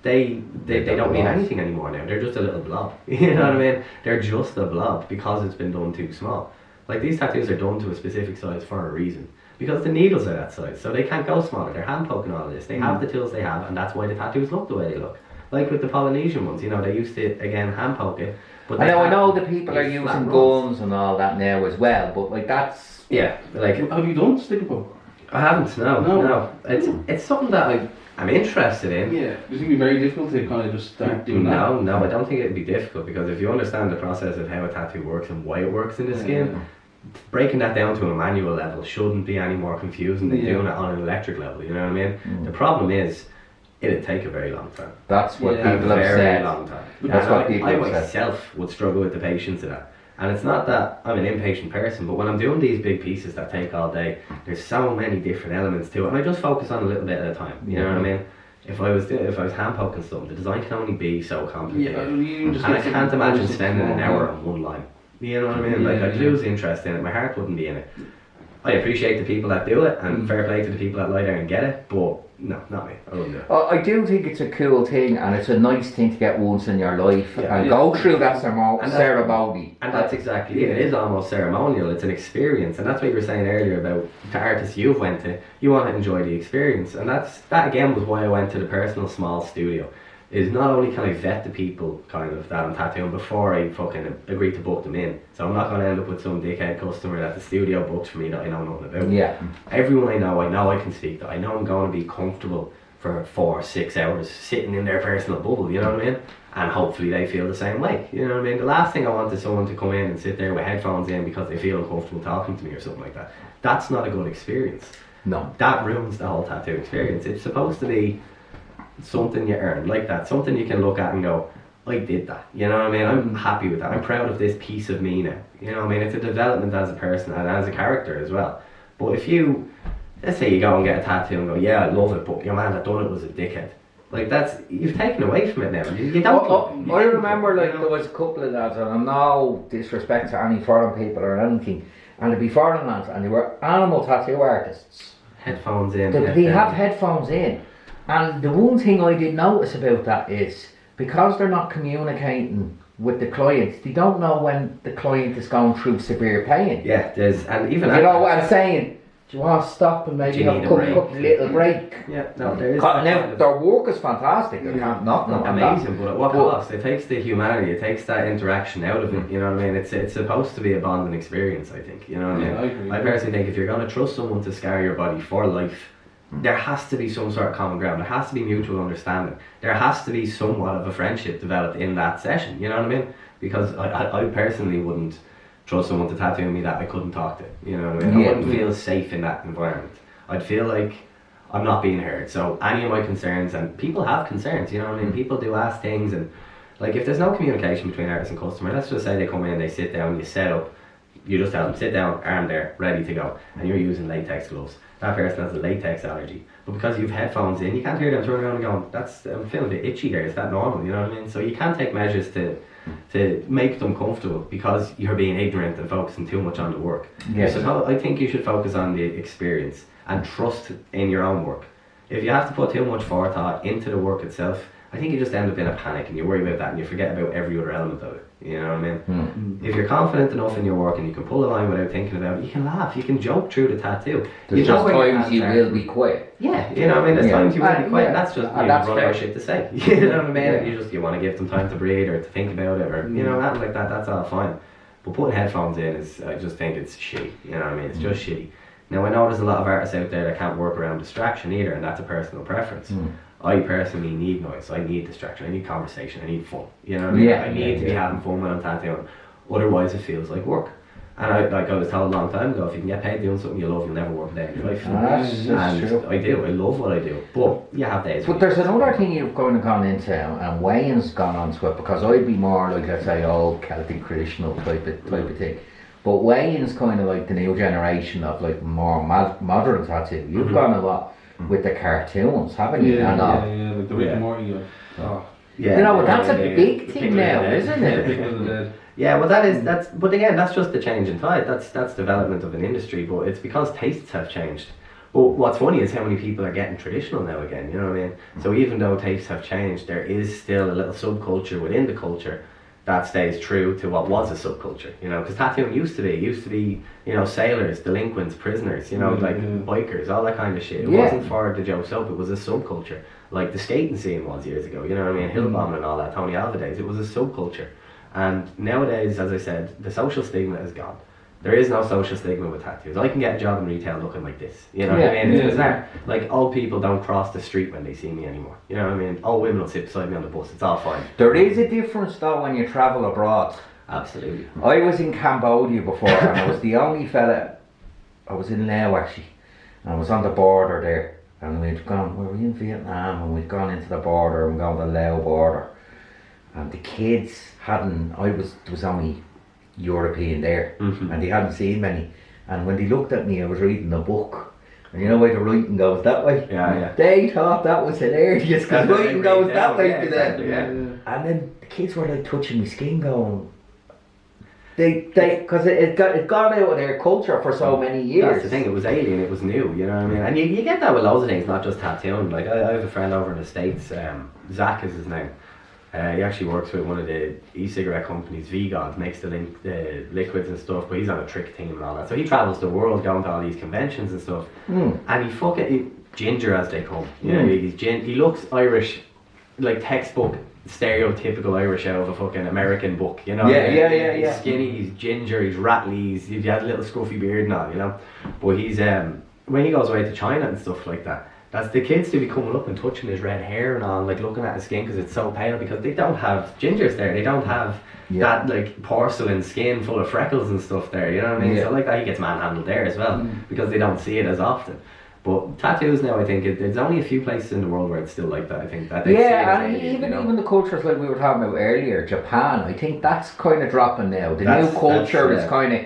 they don't mean anything anymore now. They're just a little blob. You know what I mean? They're just a blob because it's been done too small. Like these tattoos are done to a specific size for a reason. Because the needles are that size, so they can't go smaller. They're hand poking all of this. They have the tools they have, and that's why the tattoos look the way they look. Like with the Polynesian ones, you know, they used to again hand poke it. But
I know the people are using guns and all that now as well, but like that's
like
have you done sticker poke?
I haven't. No. It's something that I'm interested in.
Yeah. Do you think it'd be very difficult to kind of just start doing that?
No, I don't think it'd be difficult because if you understand the process of how a tattoo works and why it works in the skin. Breaking that down to a manual level shouldn't be any more confusing than doing it on an electric level, you know what I mean? The problem is, it'd take a very long time.
That's what people have said.
A very long time.
That's what people have
said. I myself would struggle with the patience of that. And it's not that I'm an impatient person, but when I'm doing these big pieces that take all day, there's so many different elements to it, and I just focus on a little bit at a time, you know what I mean? If I was hand poking something, the design can only be so complicated. And I can't imagine spending an hour on one line. You know what I mean? Like I'd lose interest in it. My heart wouldn't be in it. I appreciate the people that do it, and fair play to the people that lie there and get it. But no, not me. I wouldn't do it.
I do think it's a cool thing, and it's a nice thing to get once in your life and go through that ceremony.
And that's exactly it. It is almost ceremonial. It's an experience, and that's what you were saying earlier about the artists you've went to. You want to enjoy the experience, and that again was why I went to the personal small studio. Is not only can I vet the people kind of that I'm tattooing before I fucking agree to book them in. So I'm not going to end up with some dickhead customer that the studio books for me that I know nothing about.
Yeah.
Everyone I know I can speak to. I know I'm going to be comfortable for 4 or 6 hours sitting in their personal bubble, you know what I mean? And hopefully they feel the same way, you know what I mean? The last thing I want is someone to come in and sit there with headphones in because they feel uncomfortable talking to me or something like that. That's not a good experience.
No.
That ruins the whole tattoo experience. It's supposed to be something you earn, like that, something you can look at and go, I did that, you know what I mean? I'm happy with that, I'm proud of this piece of me now, you know what I mean? It's a development as a person and as a character as well. But if you, let's say you go and get a tattoo and go, yeah, I love it, but your man that done it was a dickhead, like that's, you've taken away from it now. You don't.
I remember like there was a couple of lads, and I'm no disrespect to any foreign people or anything, and there'd be foreign lads and they were animal tattoo artists.
Headphones in.
They have headphones in. And the one thing I did notice about that is, because they're not communicating with the client, they don't know when the client is going through severe pain.
Yeah, there's, and even
you know what I'm saying? Do you want to stop and maybe have a little break?
Yeah, no, there is.
Now, their work is fantastic. I can't knock them.
Amazing, but at what cost? It takes the humanity, it takes that interaction out of it. You know what I mean? It's supposed to be a bonding experience, I think. You know what I mean? I personally think if you're going to trust someone to scar your body for life, there has to be some sort of common ground. There has to be mutual understanding. There has to be somewhat of a friendship developed in that session. You know what I mean? Because I personally wouldn't trust someone to tattoo me that I couldn't talk to. You know what I mean? I wouldn't feel safe in that environment. I'd feel like I'm not being heard. So any of my concerns, and people have concerns, you know what I mean? People do ask things, and like if there's no communication between artist and customer, let's just say they come in, they sit down, you set up, you just tell them, sit down, arm there, ready to go, and you're using latex gloves. That person has a latex allergy, but because you've headphones in, you can't hear them turning around and going, I'm feeling a bit itchy here, is that normal, you know what I mean? So you can't take measures to make them comfortable because you're being ignorant and focusing too much on the work.
Yes.
So I think you should focus on the experience and trust in your own work. If you have to put too much forethought into the work itself I think you just end up in a panic and you worry about that and you forget about every other element of it. You know what I mean? If you're confident enough in your work and you can pull a line without thinking about it, you can laugh, you can joke through the tattoo.
There's just times you will be quiet.
Yeah, you know what I mean? There's times you will be quiet, and that's just you run out of shit to say. You know what I mean? And you want to give them time to breathe or to think about it or, you know, nothing like that, that's all fine. But putting headphones in is, I just think it's shitty. You know what I mean? It's just shitty. Now, I know there's a lot of artists out there that can't work around distraction either, and that's a personal preference. I personally need noise. I need distraction. I need conversation. I need fun. You know what I mean? I need to be having fun when I'm tattooing. Otherwise, it feels like work. And I was told a long time ago, if you can get paid doing something you love, you'll never work a day in your life.
That's true.
I do. I love what I do. But you have days.
But there's another thing you've kind of gone into, and Wayne's gone onto it, because I'd be more like, let's say, old Celtic traditional type of thing. But Wayne's kind of like the new generation of like more modern tattoo. You've gone a lot with the cartoons, haven't you?
Yeah, like the Rick and Morty.
Yeah, you know, that's a big thing now, isn't it?
Yeah, well but again, that's just the change in tide. That's development of an industry, but it's because tastes have changed. Well, what's funny is how many people are getting traditional now again, you know what I mean? So even though tastes have changed, there is still a little subculture within the culture that stays true to what was a subculture, you know, because tattooing used to be, you know, sailors, delinquents, prisoners, you know, bikers, all that kind of shit. It wasn't for the Joe Soap, it was a subculture. Like the skating scene was years ago, you know what I mean? Hill bombing and all that, Tony Alva days, it was a subculture. And nowadays, as I said, the social stigma is gone. There is no social stigma with tattoos. I can get a job in retail looking like this. You know what I mean? It's bizarre. Like, old people don't cross the street when they see me anymore. You know what I mean? Old women will sit beside me on the bus. It's all fine.
There is a difference though when you travel abroad.
Absolutely.
I was in Cambodia before and I was the only fella. I was in Laos actually. And I was on the border there. And we were in Vietnam and we'd gone into the border and gone to the Laos border. And the kids there was only European there, and they hadn't seen many. And when they looked at me, I was reading a book, and you know why the writing goes that way?
Yeah.
They thought that was hilarious because writing goes that way to them.
Yeah.
And then the kids were like touching my skin, going, because it got out of their culture for so many years.
That's the thing, it was alien, it was new, you know what I mean? And you get that with loads of things, not just tattooing. Like I have a friend over in the States, Zach is his name. He actually works with one of the e-cigarette companies, Vegons, makes the liquids and stuff, but he's on a trick team and all that. So he travels the world going to all these conventions and stuff. And he fucking, ginger as they come. You know, he looks Irish, like textbook, stereotypical Irish out of a fucking American book, you know? He's skinny, he's ginger, he's rattly, he has a little scruffy beard and all, you know? But he's, when he goes away to China and stuff like that, that's the kids to be coming up and touching his red hair and all, like looking at his skin because it's so pale, because they don't have gingers there. They don't have that like porcelain skin full of freckles and stuff there, you know what I mean? So like that, he gets manhandled there as well because they don't see it as often. But tattoos now, I think there's only a few places in the world where it's still like that. I think that they see it as alien,
even the cultures like we were talking about earlier, Japan. I think that's kind of dropping now. The new culture is kind of.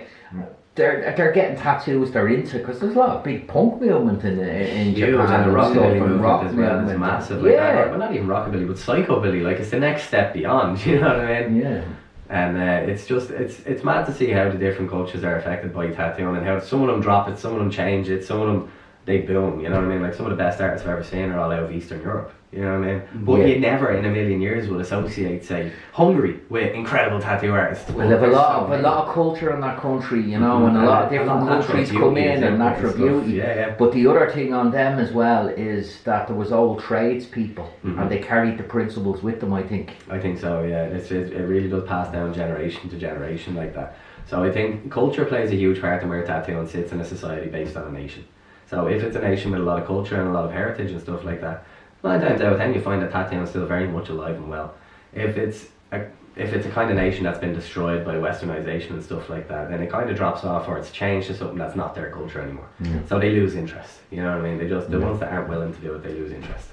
They're getting tattoos they're into, because there's a lot of big punk movement in Japan,
and the rockabilly movement as well is massive. Like that. Well, not even rockabilly, but psychobilly. Like, it's the next step beyond. You know what I mean?
Yeah.
And it's just it's mad to see how the different cultures are affected by tattooing, and how some of them drop it, some of them change it, some of them they boom. You know what I mean? Like, some of the best artists I've ever seen are all out of Eastern Europe. You know what I mean? But you never in a million years would associate, say, Hungary with incredible tattoo artists.
Well, they have a lot of culture in that country, you know, and a lot of different countries come in and natural beauty. But the other thing on them as well is that there was old tradespeople, and they carried the principles with them, I think.
I think so, yeah. It really does pass down generation to generation like that. So I think culture plays a huge part in where tattooing sits in a society based on a nation. So if it's a nation with a lot of culture and a lot of heritage and stuff like that, 9 times out of 10 you find that tattooing is still very much alive and well. If it's a kind of nation that's been destroyed by westernization and stuff like that, then it kind of drops off, or it's changed to something that's not their culture anymore. So they lose interest, you know what I mean? They just, the ones that aren't willing to do it, they lose interest.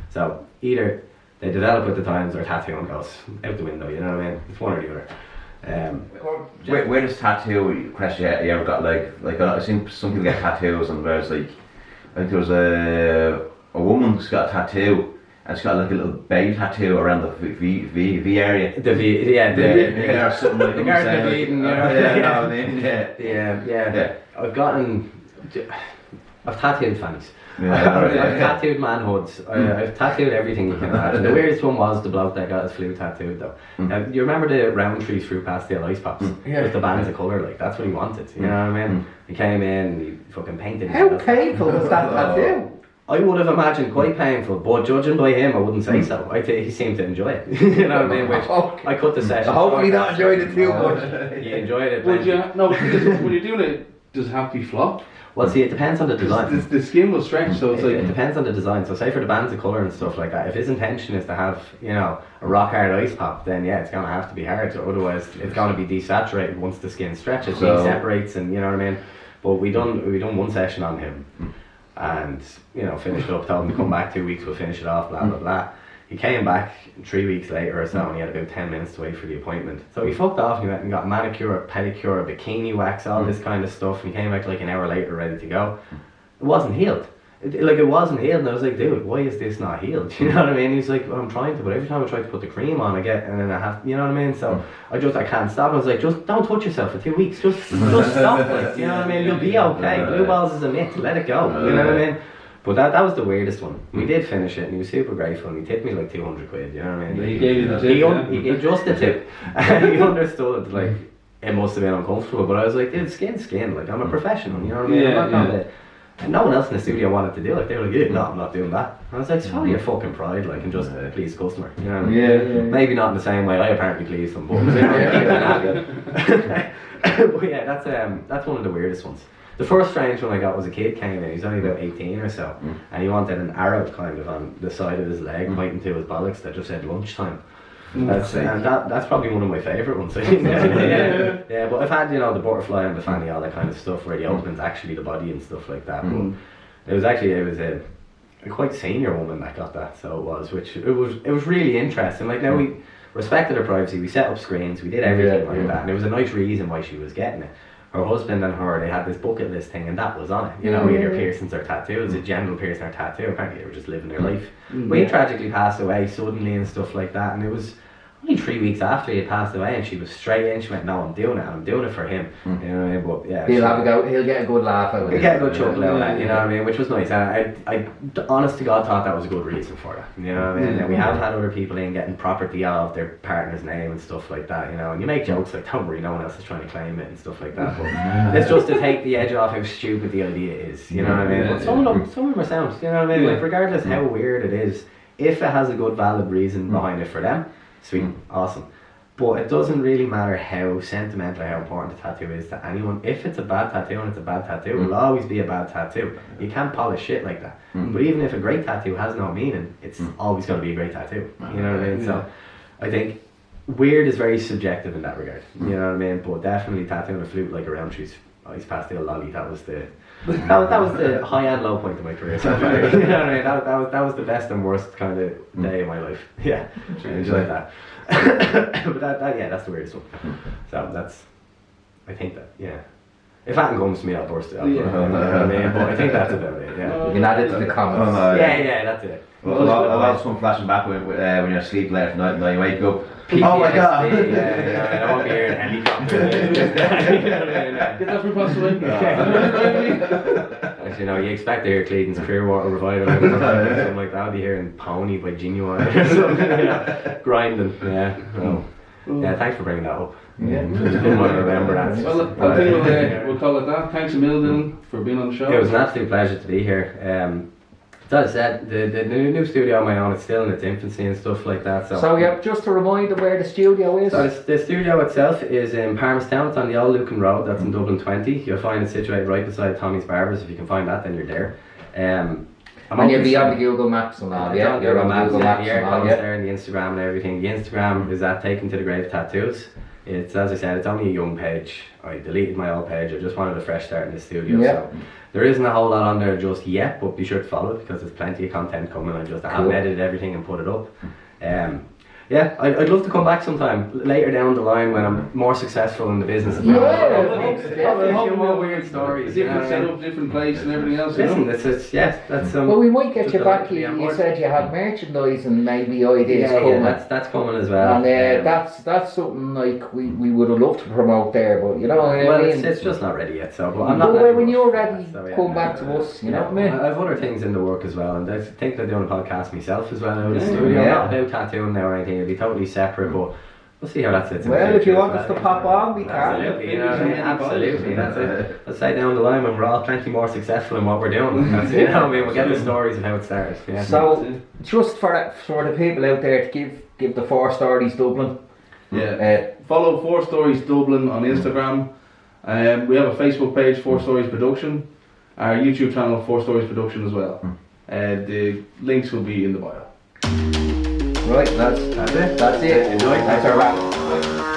So either they develop with the times, or tattooing goes out the window, you know what I mean? It's one or the other.
Where does tattoo, question, you ever got like I've seen some people get tattoos, and there's like, I think there was a woman who's got a tattoo, and she's got like a little baby tattoo around the V area.
The V, yeah,
or something like
the Garden of Eden, you know.
Yeah.
I've gotten, I've tattooed fannies. I've tattooed manhoods. I've tattooed everything you can imagine. The weirdest one was the bloke that got his flute tattooed though. You remember the Roundtree Fruit Pastel ice pops? With the bands of colour, like that's what he wanted. You know what I mean? He came in and he fucking painted.
How painful was that tattoo?
I would have imagined quite painful, but judging by him, I wouldn't say so. I think he seemed to enjoy it. You know what I mean? Which I cut the session.
Hopefully not enjoyed it too much.
He enjoyed it.
Would you? No, because when you're doing it, does it have to be flopped?
Well, see, it depends on the design.
The skin will stretch, so it's like...
It depends on the design. So say for the bands of colour and stuff like that, if his intention is to have, you know, a rock hard ice pop, then yeah, it's going to have to be hard. So otherwise, it's going to be desaturated once the skin stretches, so separates, and you know what I mean? But we done one session on him, and, you know, finished up, told him to come back 2 weeks, we'll finish it off, blah, blah, blah. He came back 3 weeks later or so, and he had about 10 minutes to wait for the appointment. So he fucked off and he went and got manicure, pedicure, bikini wax, all this kind of stuff. And he came back like an hour later ready to go. It wasn't healed. It wasn't healed. And I was like, dude, why is this not healed? You know what I mean? He's like, well, I'm trying to, but every time I try to put the cream on, I get, and then I have, you know what I mean? So I can't stop. I was like, just don't touch yourself for 2 weeks. Just stop it. You know what I mean? You'll be okay. Blue balls is a myth. Let it go. You know what I mean? But that was the weirdest one. We did finish it and he was super grateful and he tipped me like 200 quid, you know what I mean?
He gave you the tip,
he just the tip. And he understood, like, it must have been uncomfortable, but I was like, dude, skin, like, I'm a professional, you know what I mean? I'm not gonna, and no one else in the studio wanted to do it. They were like, yeah, no, I'm not doing that. And I was like, it's probably your fucking pride, like, and just please the customer, you know what I mean? Maybe not in the same way I apparently pleased them, but but yeah, that's one of the weirdest ones. The first strange one I got was a kid came in, he was only about 18 or so, and he wanted an arrow kind of on the side of his leg, pointing to his bollocks that just said lunchtime. That's probably one of my favourite ones. Yeah, but I've had, you know, the butterfly and the fanny, all that kind of stuff where the opening's actually the body and stuff like that. But it was a quite senior woman that got that, so it was really interesting. Like, now we respected her privacy, we set up screens, we did everything like that, and there was a nice reason why she was getting it. Her husband and her, they had this bucket list thing and that was on it. You know, either piercings or tattoos, a general piercing or tattoo. Apparently they were just living their life. But he tragically passed away suddenly and stuff like that, and it was only 3 weeks after he had passed away, and she was straight in. She went, no, I'm doing it, and I'm doing it for him. You know what I mean? But yeah,
he'll get a good laugh out of it.
He'll get a good chuckle out of that, you know what I mean? Which was nice. And I honest to God, thought that was a good reason for that. You know what I mean? And we have had other people in getting property of their partner's name and stuff like that, you know. And you make jokes like, don't worry, no one else is trying to claim it and stuff like that. But it's just to take the edge off how stupid the idea is, you know what I mean? But some of them are sound, you know what I mean? Like, regardless how weird it is, if it has a good valid reason behind it for them, sweet, awesome. But it doesn't really matter how sentimental or how important a tattoo is to anyone. If it's a bad tattoo and it's a bad tattoo, it will always be a bad tattoo. You can't polish shit like that. But even if a great tattoo has no meaning, it's always going to be a great tattoo. You know what I mean? So I think weird is very subjective in that regard. You know what I mean? But definitely tattooing a flute like a Roundtree's ice pastel lolly, that was the high and low point of my career so far. You know what I mean? That was the best and worst kind of day of my life. Yeah, I enjoyed that. But that's the weirdest one. So I think that, yeah. If that comes to me, I'll burst it out. You know what I mean? But I think that's about it, yeah.
You can add it to the comments.
Yeah, that's it.
Well, a lot of fun flashing back when you're asleep late at night and then you wake up. Oh my god!
Yeah, I won't be hearing helicopter.
Get that from possibly.
As you know, you expect to hear Cleveland's Clearwater Revival or something like that. I'll be hearing Pony by Genuine or something, grinding. Yeah. So, yeah, thanks for bringing that up. Yeah. Didn't want to remember that.
Well, I think we'll call it that. Thanks a million for being on the show.
It was an absolute pleasure to be here. As I said, the new studio on my own, it's still in its infancy and stuff like that. So
yeah, just a reminder where the studio is.
So the studio itself is in Palmerstown. It's on the old Lucan Road. That's in Dublin 20. You'll find it situated right beside Tommy's Barbers. If you can find that, then you're there.
And you'll be on the Google Maps and all. Yeah,
you're on Google Maps. There and the Instagram and everything. The Instagram is at Taken to the Grave Tattoos. It's, as I said, it's only a young page. I deleted my old page. I just wanted a fresh start in the studio. So there isn't a whole lot on there just yet, but be sure to follow it because there's plenty of content coming. I haven't edited everything and put it up. Yeah, I'd love to come back sometime later down the line when I'm more successful in the business.
Yeah,
a few more weird stories.
Different setup, different place, and everything else.
Listen, that's
well, we might get you back. You said you had merchandise and maybe ideas coming.
Yeah, that's coming as well.
And that's something like we would have loved to promote there, but you know what I mean.
It's just not ready yet. So, but I'm not.
When you're ready, come back to us. You know what I mean.
I have other things in the work as well, and I think I'm doing a podcast myself as well out of the studio. Not about tattooing now or anything. It'll be totally separate, but we'll see how that sits.
Well, if you want us to pop on, we can.
Absolutely, absolutely. That's it. Let's say down the line when we're all plenty more successful in what we're doing. That's, we'll get the stories of how it started. Yeah.
So, just for the people out there, to give the 4 Stories Dublin.
Yeah. Follow 4 Stories Dublin on Instagram. We have a Facebook page, 4 Stories Production. Our YouTube channel, 4 Stories Production as well. The links will be in the bio.
Right, that's it. That's our wrap.